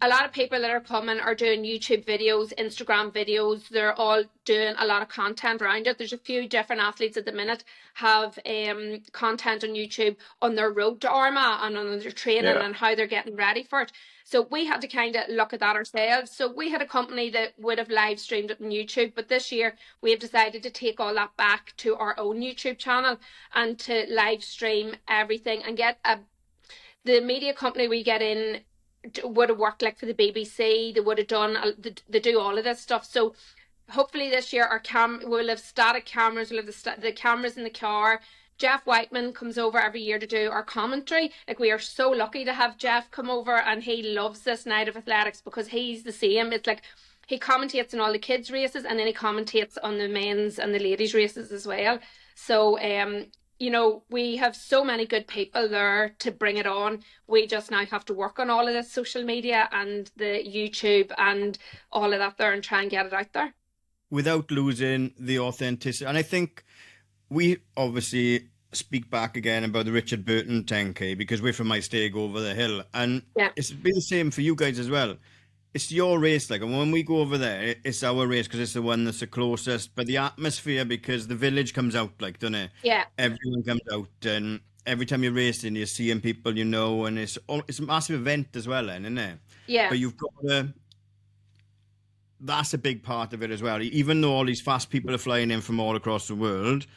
a lot of people that are coming are doing YouTube videos, Instagram videos. They're all doing a lot of content around it. There's a few different athletes at the minute have content on YouTube on their road to Armagh and on their training and how they're getting ready for it. So we had to kind of look at that ourselves. So we had a company that would have live streamed it on YouTube, but this year we have decided to take all that back to our own YouTube channel and to live stream everything and get the media company we get in would have worked like for the BBC. They would have done, they do all of this stuff. So hopefully this year we'll have static cameras, we'll have the cameras in the car. Jeff Whiteman comes over every year to do our commentary. Like, we are so lucky to have Jeff come over, and he loves this night of athletics because he's the same. It's like he commentates on all the kids' races and then he commentates on the men's and the ladies' races as well. So you know, we have so many good people there to bring it on. We just now have to work on all of this social media and the YouTube and all of that there and try and get it out there. Without losing the authenticity. And I think we obviously speak back again about the Richard Burton 10K because we're from my stag over the hill. And it's been the same for you guys as well. It's your race, like, and when we go over there, it's our race because it's the one that's the closest. But the atmosphere, because the village comes out, like, doesn't it? Yeah. Everyone comes out, and every time you're racing, you're seeing people you know, and it's a massive event as well, then, isn't it? Yeah. But you've got to. That's a big part of it as well. Even though all these fast people are flying in from all across the world,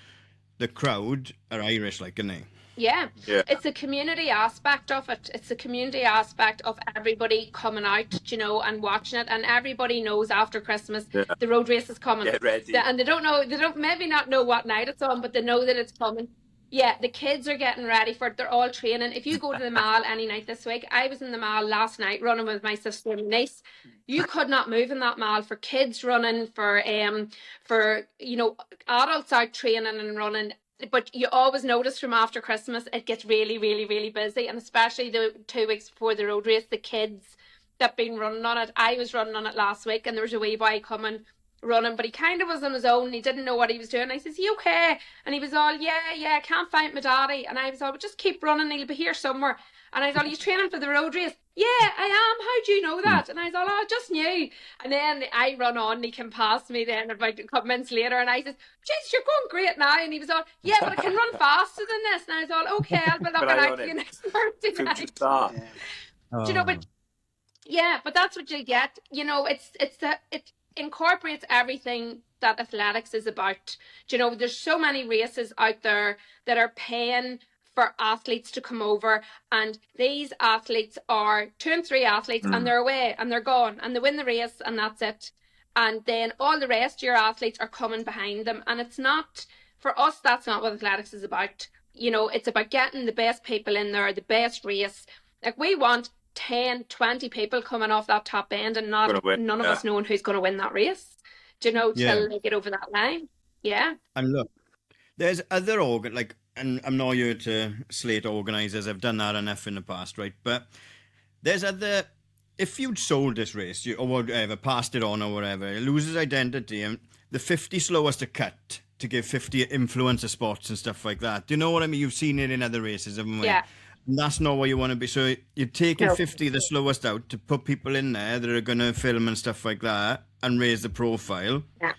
the crowd are Irish, like, isn't they? Yeah, it's a community aspect of it. It's a community aspect of everybody coming out, you know, and watching it. And everybody knows after Christmas the road race is coming. Get ready. And they don't maybe not know what night it's on, but they know that it's coming. Yeah, the kids are getting ready for it. They're all training. If you go to the mall any night this week, I was in the mall last night running with my sister and niece. You could not move in that mall for kids running, for you know, adults out training and running. But you always notice from after Christmas, it gets really, really, really busy. And especially the 2 weeks before the road race, the kids that have been running on it. I was running on it last week and there was a wee boy coming running, but he kind of was on his own. He didn't know what he was doing. I says, "You okay?" And he was all, yeah, I can't find my daddy. And I was all, "Well, just keep running. He'll be here somewhere." And I was all, "He's training for the road race." "Yeah, I am. How do you know that?" And I was all, "Oh, I just knew." And then I run on and he came past me then about a couple minutes later and I said, "Jeez, you're going great now." And he was all, "Yeah, but I can run faster than this." And I was all, "Okay, I'll be looking out for you next Thursday night." Do you know, but yeah, but that's what you get. You know, it incorporates everything that athletics is about. Do you know, there's so many races out there that are paying for athletes to come over, and these athletes are 2 and 3 athletes and they're away and they're gone and they win the race and that's it. And then all the rest of your athletes are coming behind them, and it's not, for us, that's not what athletics is about. You know, it's about getting the best people in there, the best race. Like, we want 10, 20 people coming off that top end and none of us knowing who's going to win that race, do you know, till they get over that line. Yeah. And look, there's other and I'm not here to slate organisers, I've done that enough in the past, right? But there's other, if you'd sold this race or whatever, passed it on or whatever, it loses identity, and the 50 slowest to cut to give 50 influencer spots and stuff like that. Do you know what I mean? You've seen it in other races, haven't we? Yeah. And that's not what you want to be. So you're taking 50 the slowest out to put people in there that are going to film and stuff like that and raise the profile. Yeah.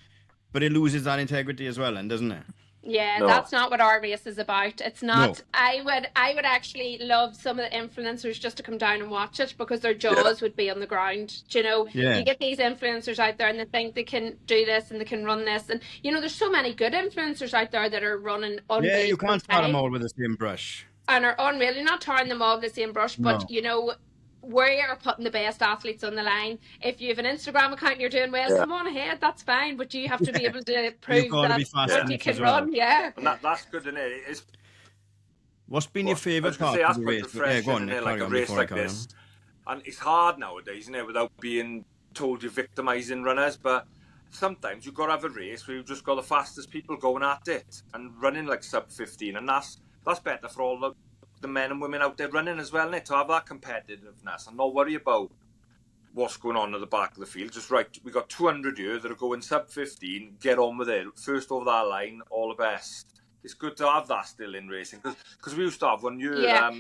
But it loses that integrity as well, then, doesn't it? Yeah, that's not what our race is about. It's not. No. I would actually love some of the influencers just to come down and watch it because their jaws would be on the ground. Do you know, you get these influencers out there and they think they can do this and they can run this, and you know, there's so many good influencers out there that are running. Yeah, you can't tar them all with the same brush. And are unreal. You're not tarring them all with the same brush, but you know, we're putting the best athletes on the line. If you have an Instagram account and you're doing well, come on ahead, that's fine. But you have to be able to You've prove got to that be fast what you enough can as well. run. Yeah. And that's good, isn't it? It's, What's been your I favourite was going to part say, of that's the quite race? refreshing, Go on, isn't Nick, it? Like carry a on race before I like carry this. on. And it's hard nowadays, isn't it, without being told you're victimising runners. But sometimes you've got to have a race where you've just got the fastest people going at it and running like sub 15. And that's better for all the men and women out there running as well, isn't it? To have that competitiveness and not worry about what's going on at the back of the field. Just right, we got 200 here that are going sub 15. Get on with it. First over that line, all the best. It's good to have that still in racing because we used to have one year. Yeah.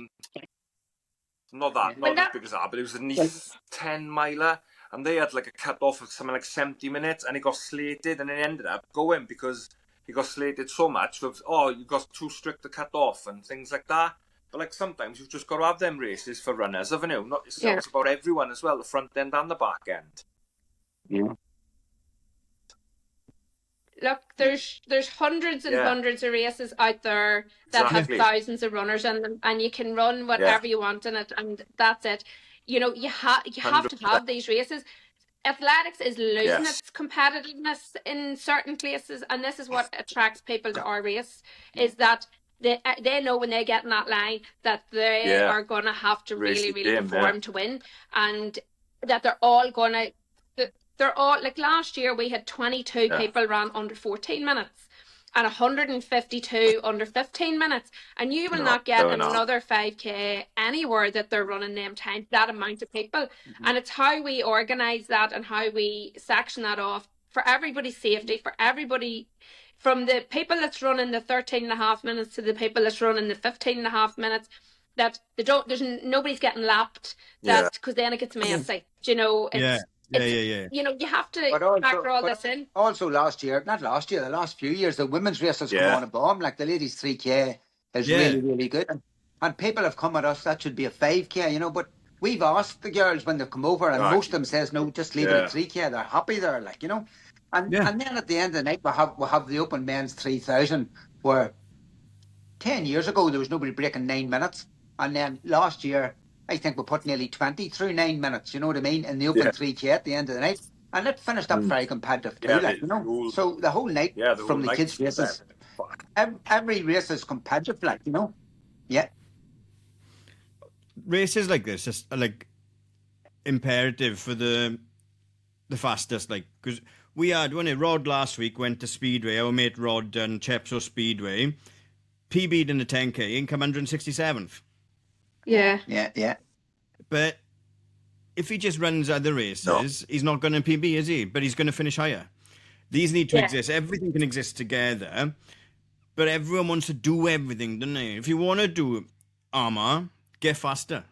Not as big as that, but it was a Nice 10 miler, and they had like a cut off of something like 70 minutes, and he got slated, and it ended up going because he got slated so much of you got too strict to cut off and things like that. But like sometimes you've just got to have them races for runners, haven't you? It's about everyone as well, the front end and the back end. Yeah. Look, there's hundreds and hundreds of races out there that have thousands of runners in them, and you can run whatever you want in it, and that's it. You know, you have to have these races. Athletics is losing its competitiveness in certain places, and this is what attracts people to our race, is that they know when they get in that line that they are going to have to really perform to win, and that they're all going to. They're all, like last year we had 22 people run under 14 minutes and 152 under 15 minutes, and you will not get another 5k anywhere that they're running them times, that amount of people. And it's how we organise that and how we section that off for everybody's safety, for everybody, from the people that's running the 13 and a half minutes to the people that's running the 15 and a half minutes, that nobody's getting lapped, that because then it gets messy, you know. You know, you have to factor all this in. Also the last few years, the women's races come on a bomb. Like the ladies 3k is really, really good. And people have come at us, that should be a 5k, you know, but we've asked the girls when they've come over, and most of them says, no, just leave it at 3k. They're happy there, like, you know. And then at the end of the night, we have the open men's 3,000, where 10 years ago there was nobody breaking 9 minutes. And then last year, I think we put nearly 20 through 9 minutes, you know what I mean, in the open 3k at the end of the night. And it finished up very competitive too, like, you know. So the whole night from the kids' races, every race is competitive, like, you know. Yeah. Races like this is like imperative for the fastest, like, because we had, when Rod last week went to Speedway, our mate Rod done Chepstow Speedway, PB'd in the 10k and come 167th. Yeah. But if he just runs other races, he's not going to PB, is he? But he's going to finish higher. These need to exist. Everything can exist together, but everyone wants to do everything, don't they? If you want to do Armagh, get faster.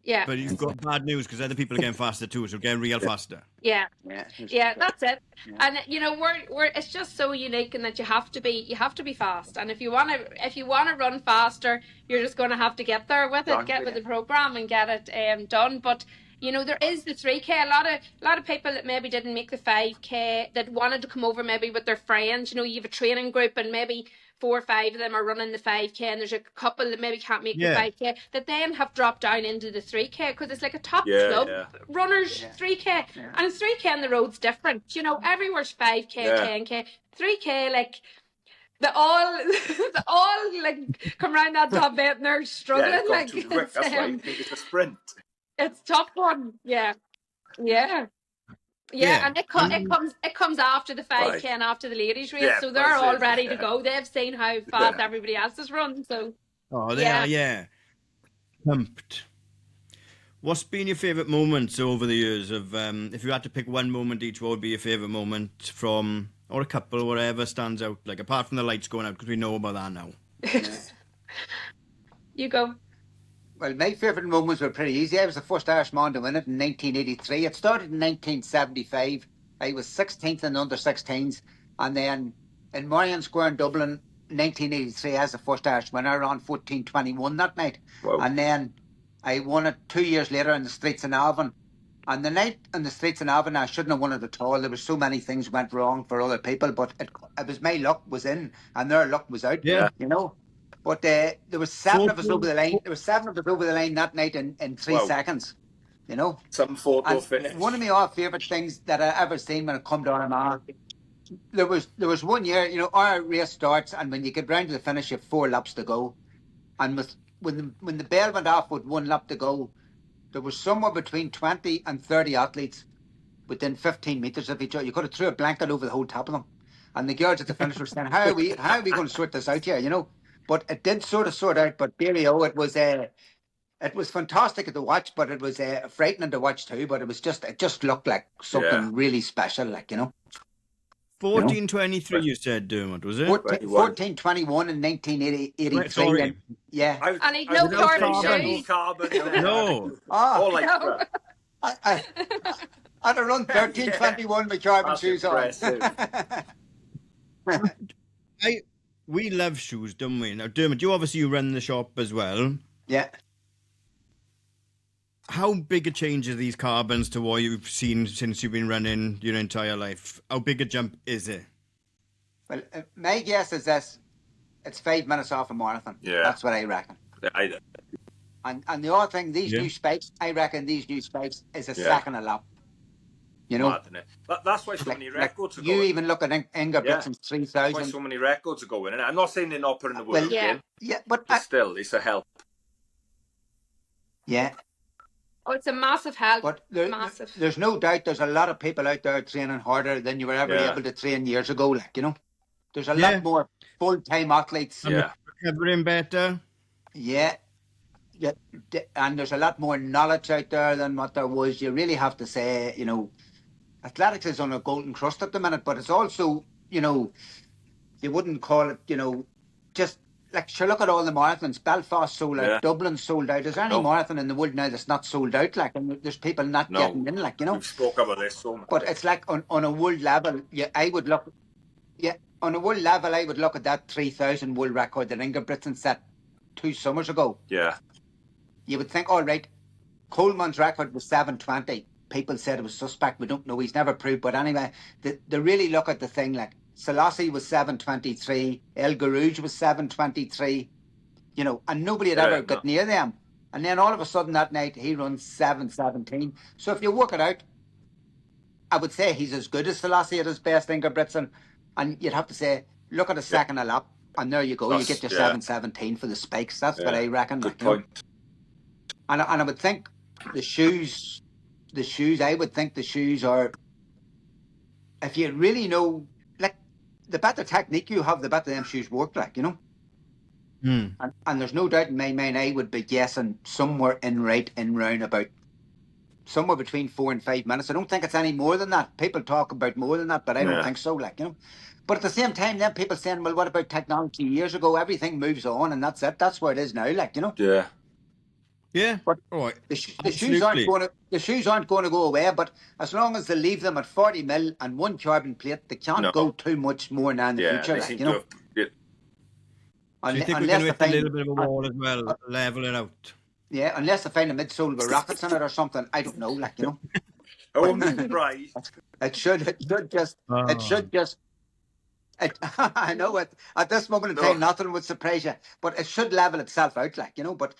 Yeah. But you've got bad news because other people are getting faster too, so get real faster. Yeah, that's it. And you know, we're it's just so unique in that you have to be fast. And if you want to run faster, you're just going to have to get there with it, get with the program and get it done. But you know, there is the 3k. A lot of people that maybe didn't make the 5k that wanted to come over maybe with their friends. You know, you have a training group and maybe 4 or 5 of them are running the 5k, and there's a couple that maybe can't make the 5k, that then have dropped down into the 3k because it's like a top club runners 3k, and 3k on the road's different. You know, everywhere's 5k, 10k, 3k, like they all like come around that top bit and they're struggling. Like too quick. That's why you think it's a sprint. It's a tough one. Yeah, and it comes after the 5k and after the ladies race, so they're all ready to go. They've seen how fast everybody else has run, so they are pumped. What's been your favourite moments over the years of if you had to pick one moment each, what would be your favourite moment from, or a couple, whatever stands out, like apart from the lights going out, because we know about that now? You go. Well, my favourite moments were pretty easy. I was the first Irishman to win it in 1983. It started in 1975. I was 16th in under 16s. And then in Marion Square in Dublin, 1983, as the first Irish winner, I ran 14:21 that night. Wow. And then I won it 2 years later in the streets in Avon. And the night in the streets in Avon, I shouldn't have won it at all. There was so many things went wrong for other people, but it was my luck was in and their luck was out. You know. But there was 7 of us over the line. There was 7 of us over the line that night in 3 seconds. you know. Some photo And finish. one of my favourite things that I ever seen when it come to Armagh, there was one year, you know, our race starts, and when you get round to the finish, you have 4 laps to go. And when the bell went off with 1 lap to go, there was somewhere between 20 and 30 athletes within 15 metres of each other. You could have threw a blanket over the whole top of them. And the girls at the finish were saying, how are we going to sort this out here, you know? But it did sort out. But Barry it was fantastic to watch, but it was frightening to watch too. But it just looked like something really special, like, you know. 1423, you said, Dermot, was it? 1421 in 1983. Sorry. Yeah. And he'd no carbon shoes. No. All like No. I'd have run 1321 with carbon shoes impressive. on. We love shoes, don't we? Now, Dermot, you run the shop as well. Yeah. How big a change are these carbons to what you've seen since you've been running your entire life? How big a jump is it? Well, my guess is this: it's 5 minutes off a marathon. Yeah. That's what I reckon. Yeah, And the other thing, these new spikes, I reckon these new spikes is a second a lap. You know, that's why so many records are you going. even look at Ingebrigtsen's 3000. That's why so many records are going. And I'm not saying they're not putting the work in. Yeah, but still, it's a help. Yeah. Oh, it's a massive help. But massive. There's no doubt there's a lot of people out there training harder than you were ever able to train years ago, like, you know. There's a lot more full-time athletes. Recovering better. Yeah. Yeah. And there's a lot more knowledge out there than what there was. You really have to say, you know, athletics is on a golden crust at the minute, but it's also, you know, you wouldn't call it, you know, just like, sure, look at all the marathons. Belfast sold out, Dublin sold out. Is there any marathon in the world now that's not sold out? Like, and there's people not getting in, like, you know. We've spoke about this so much. But it's like on a world level, on a world level, I would look at that 3,000 world record that Ingebrigtsen set 2 summers ago. Yeah. You would think, all right, Coleman's record was 720. People said it was suspect. We don't know. He's never proved. But anyway, they really look at the thing like Selassie was 723. El Garouge was 723. You know, and nobody had ever got near them. And then all of a sudden that night, he runs 717. So if you work it out, I would say he's as good as Selassie at his best, Ingebrigtsen. And you'd have to say, look at a second a lap. And there you go. You get your 717 for the spikes. That's what I reckon. Good point. And I would think the shoes, I would think the shoes are, if you really know, like, the better technique you have, the better them shoes work, like, you know. And there's no doubt in my mind, I would be guessing somewhere in round about somewhere between 4 and 5 minutes. I don't think it's any more than that. People talk about more than that, but I don't think so, like, you know. But at the same time, then people saying, well, what about technology? Years ago, everything moves on, and that's it. That's where it is now, like, you know. Yeah. Yeah. But the shoes aren't going to go away. But as long as they leave them at 40 mil and 1 carbon plate, they can't go too much more now in the future, like, you know. So you think we can hit a little bit of a wall as well, level it out? Yeah, unless they find a midsole with rockets in it or something. I don't know, like, you know. Right. It should just. I know it. At this moment in time, nothing would surprise you, but it should level itself out, like, you know. But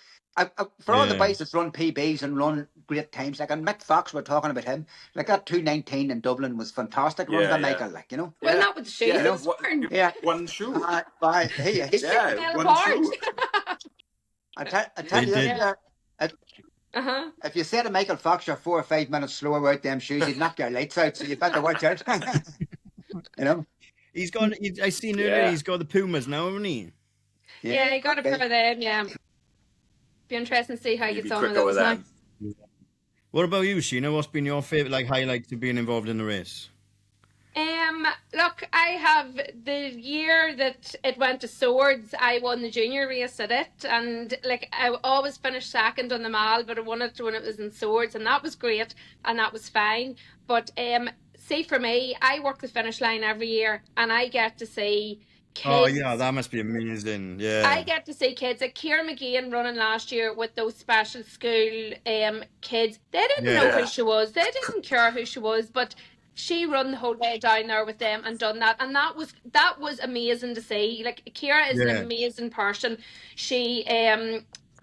for all the boys that run PBs and run great times, like, and Mick Fox, we're talking about him, like that 2:19 in Dublin was fantastic. Run to Michael, like, you know. Well, not with the shoes. One shoe. One shoe. I tell you, if you say to Michael Fox you're 4 or 5 minutes slower without them shoes, he'd knock your lights out. So you better watch out. You know. He's got. I seen earlier. He's got the Pumas now, hasn't he? Yeah, he got a pair of them. Yeah. Be interesting to see how he gets on with those now. What about you, Sheena? What's been your favourite highlights of being involved in the race? Look, I have the year that it went to swords, I won the junior race at it, and like I always finished second on the mile, but I won it when it was in swords, and that was great, and that was fine. But see, for me, I work the finish line every year, and I get to see kids. Oh yeah, that must be amazing. Yeah, I get to see kids like Kerr running last year with those special school kids. They didn't know who she was. They didn't care who she was, but she run the whole day down there with them and done that, and that was amazing to see. Like, Kira is an amazing person. She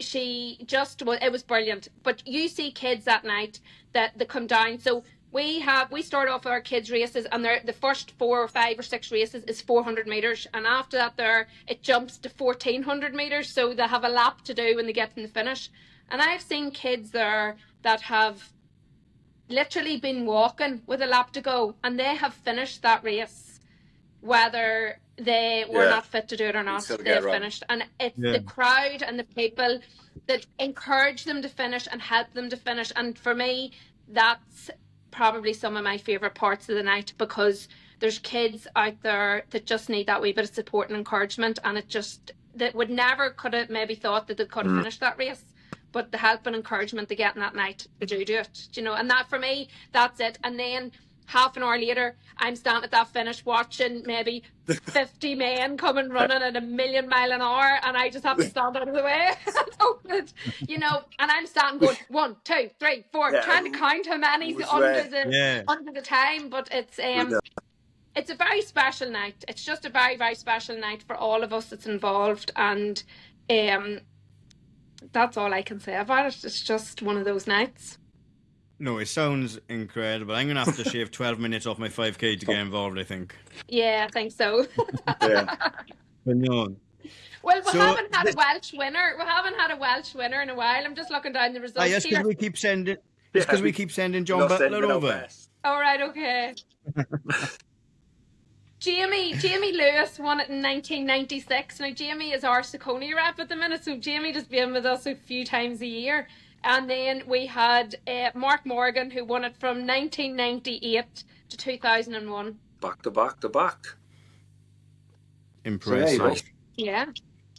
she just was, it was brilliant. But you see kids that night that they come down. So we start off our kids races, and the first 4 or 5 or 6 races is 400 meters, and after that it jumps to 1400 meters. So they have a lap to do when they get to the finish. And I've seen kids there that have literally been walking with a lap to go, and they have finished that race, whether they were not fit to do it or not. They've finished, and it's the crowd and the people that encourage them to finish and help them to finish. And for me, that's probably some of my favorite parts of the night, because there's kids out there that just need that wee bit of support and encouragement, and that would never could have maybe thought that they could have finished that race, but the help and encouragement they get in that night, they do it, you know. And that, for me, that's it. And then half an hour later, I'm standing at that finish watching maybe 50 men coming running at 1,000,000 miles an hour, and I just have to stand out of the way. You know, and I'm standing going 1, 2, 3, 4, trying to count how many's under the time. But it's a very special night. It's just a very, very special night for all of us that's involved, and that's all I can say about it. It's just one of those nights. No, it sounds incredible. I'm going to have to shave 12 minutes off my 5K to get involved, I think. Yeah, I think so. But no. Well, we haven't had a Welsh winner. We haven't had a Welsh winner in a while. I'm just looking down the results yes, because we keep sending... It's because we keep sending John Butler over. All right, okay. Jamie Lewis won it in 1996. Now, Jamie is our Saucony rep at the minute, so Jamie has been with us a few times a year. And then we had Mark Morgan, who won it from 1998 to 2001. Back to back to back. Impressive. Yeah.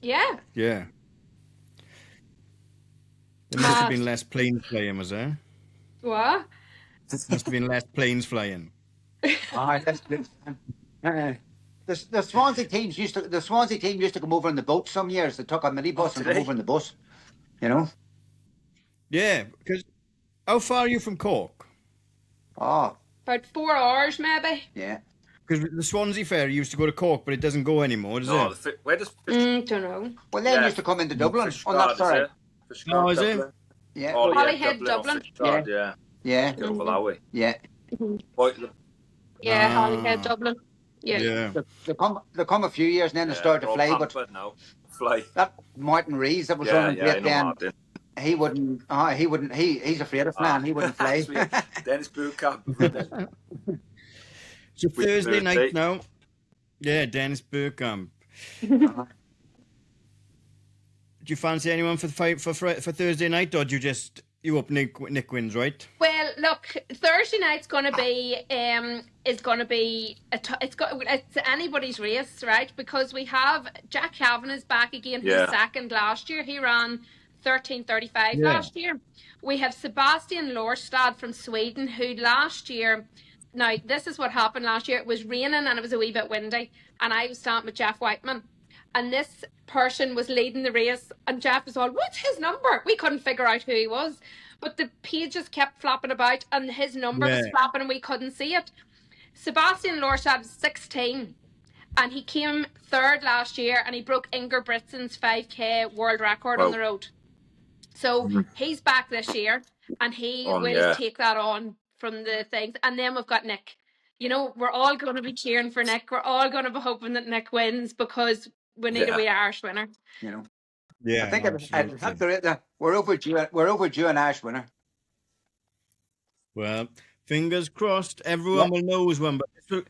There must have been less planes flying, was there? What? Must have been less planes flying. That's good. The Swansea team used to come over on the boat some years. They took a minibus and come over on the bus. You know. Yeah, because how far are you from Cork? Oh, about 4 hours, maybe. Yeah. Because the Swansea ferry used to go to Cork, but it doesn't go anymore, does it? Where does don't know. Well, they used to come into Dublin on that side. Oh, is it? Yeah. Holyhead, Dublin. Yeah. Over that way. Yeah. Yeah, Holyhead, Dublin. Yeah. They come a few years and then they start to fly. But now. Fly. That Martin Rees that was running great then. He wouldn't. He's afraid of flying. He wouldn't fly. Dennis Burkamp. So Thursday night now. Yeah, Dennis Burkamp. Do you fancy anyone for Thursday night, or do you hope Nick wins, right? Well, look, Thursday night's going to be it's anybody's race, right? Because we have Jack Kavanagh is back again, who's second last year. He ran 13:35 last year. We have Sebastian Lorstad from Sweden, who last year, now this is what happened last year, it was raining and it was a wee bit windy, and I was starting with Jeff Whiteman, and this person was leading the race, and Jeff was all, what's his number? We couldn't figure out who he was, but the pages kept flapping about and his number was flapping and we couldn't see it. Sebastian Lorstad was 16 and he came third last year, and he broke Inger Britson's 5K world record on the road. So he's back this year, and he will take that on from the things. And then we've got Nick. You know, we're all going to be cheering for Nick. We're all going to be hoping that Nick wins, because we need a wee Irish winner. You know. Yeah, I think we're overdue an Irish winner. Well, fingers crossed. Everyone will know who's won, but this will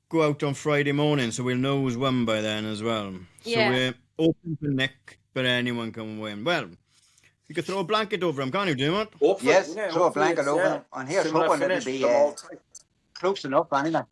go out on Friday morning, so we'll know who's won by then as well. So we're open for Nick, but anyone can win. Well, you could throw a blanket over him, can't you, Dermot? Yes, throw a blanket over him. And here's hoping it'll be close enough, anyway.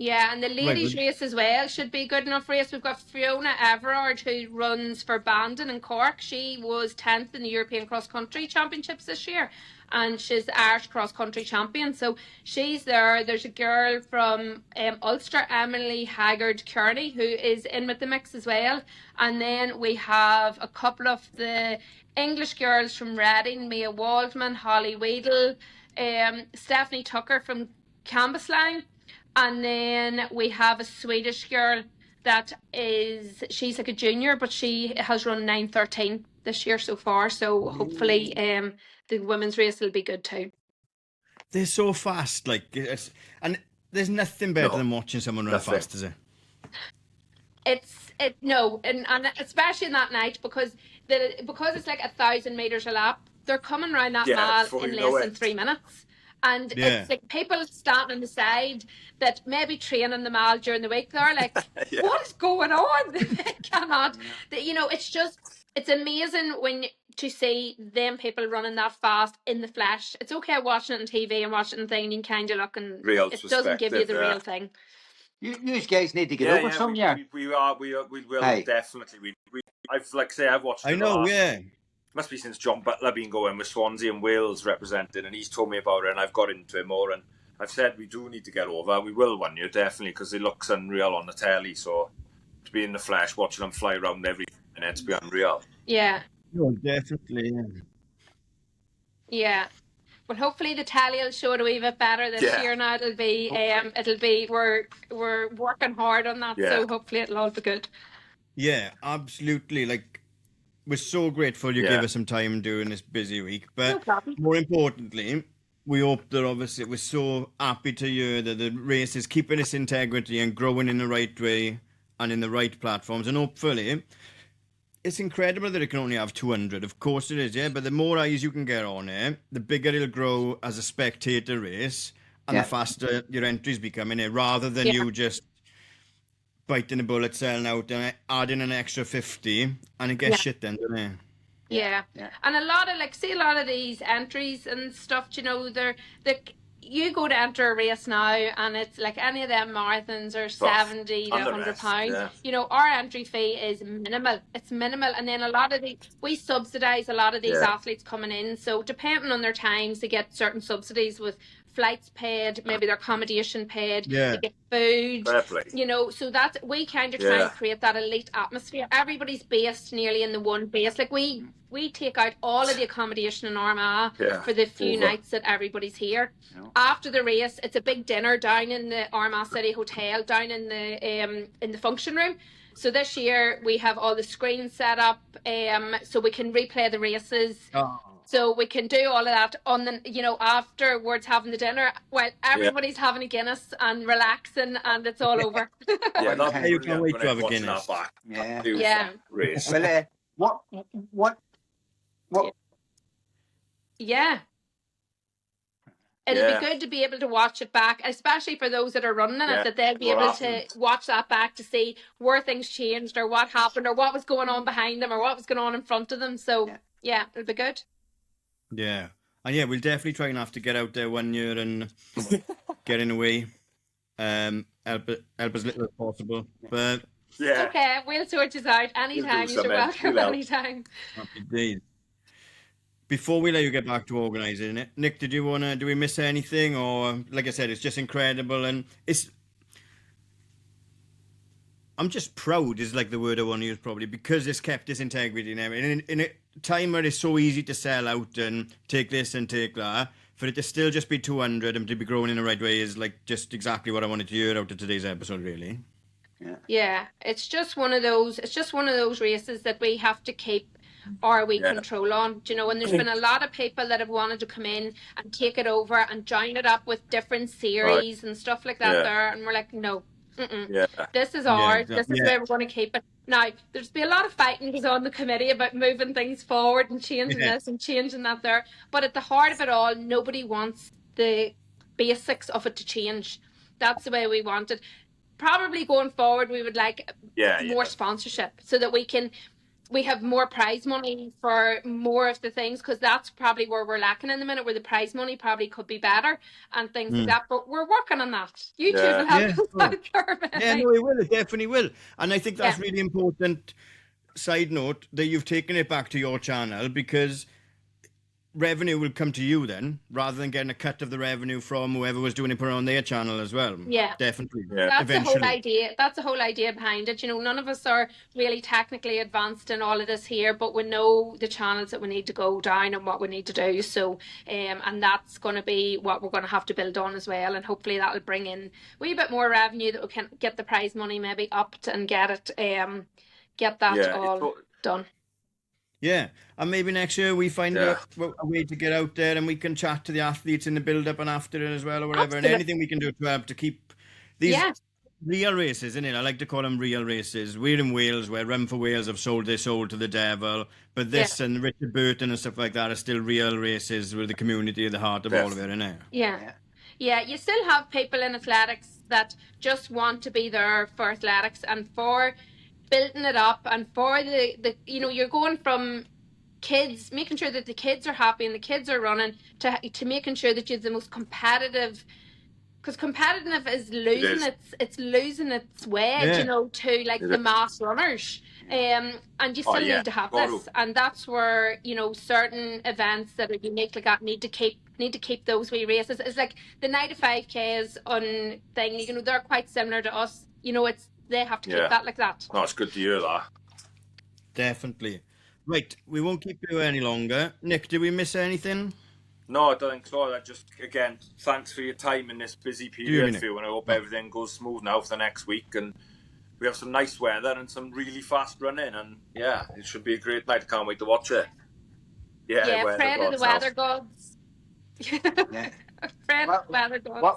Yeah, and the ladies' race as well should be a good enough race. We've got Fiona Everard, who runs for Bandon in Cork. She was 10th in the European Cross Country Championships this year, and she's the Irish Cross Country Champion. So she's there. There's a girl from Ulster, Emily Haggard-Kearney, who is in with the mix as well. And then we have a couple of the English girls from Reading, Mia Waldman, Holly Weedle, Stephanie Tucker from Cambuslang. And then we have a Swedish girl she's like a junior, but she has run 9:13 this year so far. So hopefully, the women's race will be good too. They're so fast, like, and there's nothing better than watching someone run fast, is it? And especially in that night because it's like 1,000 meters a lap. They're coming around that mile in less than 3 minutes. And it's like people standing on the side that maybe training the mile during the week. They're like, what is going on? They cannot. It's amazing to see them people running that fast in the flesh. It's okay watching it on TV and watching the thing and you can kind of look and it doesn't give you the real thing. You guys need to get over some year. We will definitely. I've watched. I know, Must be since John Butler been going with Swansea and Wales represented, and he's told me about it, and I've got into it more. And I've said we do need to get over. We will one year definitely because it looks unreal on the telly. So to be in the flesh, watching them fly around every minute, to be unreal. Yeah. No, definitely. Yeah. Well, hopefully the tally will show it a wee bit better this year. Now it'll be we're working hard on that, so hopefully it'll all be good. Yeah, absolutely. Like, we're so grateful you gave us some time during this busy week, but more importantly, we hope that obviously we're so happy to hear that the race is keeping its integrity and growing in the right way and in the right platforms, and hopefully. It's incredible that it can only have 200. Of course it is, yeah. But the more eyes you can get on it, the bigger it'll grow as a spectator race, and the faster your entries become in it, rather than you just biting the bullet, selling out, and adding an extra 50, and it gets shit then, doesn't it? Yeah. And a lot of these entries and stuff, you go to enter a race now and it's like any of them marathons are 70 to £100. Yeah. Our entry fee is minimal. It's minimal. And then we subsidise a lot of these athletes coming in. So depending on their times, they get certain subsidies with flights paid, maybe their accommodation paid, they get food, so that we kind of try and create that elite atmosphere. Everybody's based nearly in the one base. Like we take out all of the accommodation in Armagh for the few nights that everybody's here. After the race, it's a big dinner down in the Armagh City Hotel, down in the function room. So this year we have all the screens set up, so we can replay the races. So we can do all of that on the, afterwards having the dinner while everybody's having a Guinness and relaxing, and it's all over. You can't wait to have a Guinness. Race. Well, what? Yeah. It'll be good to be able to watch it back, especially for those that are running it, that they'll be able to watch that back to see where things changed or what happened or what was going on behind them or what was going on in front of them. So, it'll be good. Yeah. And we'll definitely try and have to get out there one year and get in away. Help as little as possible. But okay, we'll sort you out anytime. You're welcome anytime. Happy days. Before we let you get back to organising it, Nick, do we miss anything? Or, like I said, it's just incredible. And I'm just proud is like the word I want to use probably, because it's kept its integrity and everything. In a time where it's so easy to sell out and take this and take that, for it to still just be 200 and to be growing in the right way is like just exactly what I wanted to hear out of today's episode, really. Yeah, it's just one of those races that we have to keep our control on, and there's been a lot of people that have wanted to come in and take it over and join it up with different series and stuff like that there, and we're like, no, this is ours, this is where we're going to keep it. Now, there's been a lot of fighting goes on the committee about moving things forward and changing this and changing that there, but at the heart of it all, nobody wants the basics of it to change. That's the way we want it. Probably going forward, we would like more sponsorship so that we have more prize money for more of the things, because that's probably where we're lacking in the minute, where the prize money probably could be better and things like that. But we're working on that. You two will help us out there. Yeah, no, it will. It definitely will. And I think that's really important. Side note that you've taken it back to your channel, because revenue will come to you then, rather than getting a cut of the revenue from whoever was doing it on their channel as well. Yeah. Definitely. Yeah. That's Eventually. the whole idea. That's the whole idea behind it. You know, none of us are really technically advanced in all of this here, but we know the channels that we need to go down and what we need to do. So, and that's going to be what we're going to have to build on as well. And hopefully that'll bring in a wee bit more revenue that we can get the prize money maybe upped and get it, get that all done. Yeah, and maybe next year we find a way to get out there and we can chat to the athletes in the build-up and after it as well, or whatever. Absolutely. And anything we can do to help to keep these real races, isn't it? I like to call them real races. We're in Wales, where Run for Wales have sold their soul to the devil, but this and Richard Burton and stuff like that are still real races with the community at the heart of all of it, isn't it? Yeah. Yeah, you still have people in athletics that just want to be there for athletics and for building it up, and for the you know, you're going from kids, making sure that the kids are happy and the kids are running, to making sure that you're the most competitive, because competitive is losing it's losing its way, you know, to like the mass runners, and you still need to have this, and that's where, you know, certain events that are unique like that need to keep those wee races. It's like the 95Ks on thing, you know, they're quite similar to us, you know, they have to keep that like that. No, it's good to hear that. Definitely. Right, we won't keep you any longer. Nick, did we miss anything? No, I don't think so. I just, again, thanks for your time in this busy period for you, and I hope everything goes smooth now for the next week, and we have some nice weather and some really fast running, and it should be a great night. I can't wait to watch it. Yeah, pray to the weather gods.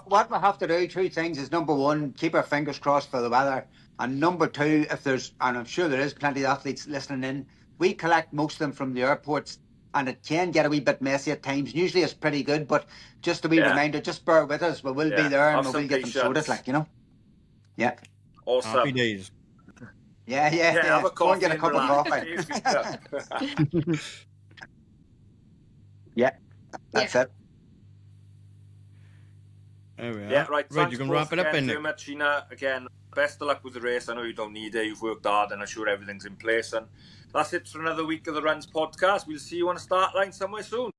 What we have to do, two things, is number one, keep our fingers crossed for the weather, and number two, if there's, and I'm sure there is plenty of athletes listening in, we collect most of them from the airports, and it can get a wee bit messy at times. Usually it's pretty good, but just a wee reminder, just bear with us, we will be there, and we will get them sorted, like, you know. Yeah. Awesome. Happy days. Yeah. Have a coffee. Go and get a cup of coffee. That's it. There we are. Yeah, right. You can wrap it up in Dermot, Sheena, again, best of luck with the race. I know you don't need it. You've worked hard, and I'm sure everything's in place. And that's it for another week of the Runs podcast. We'll see you on a start line somewhere soon.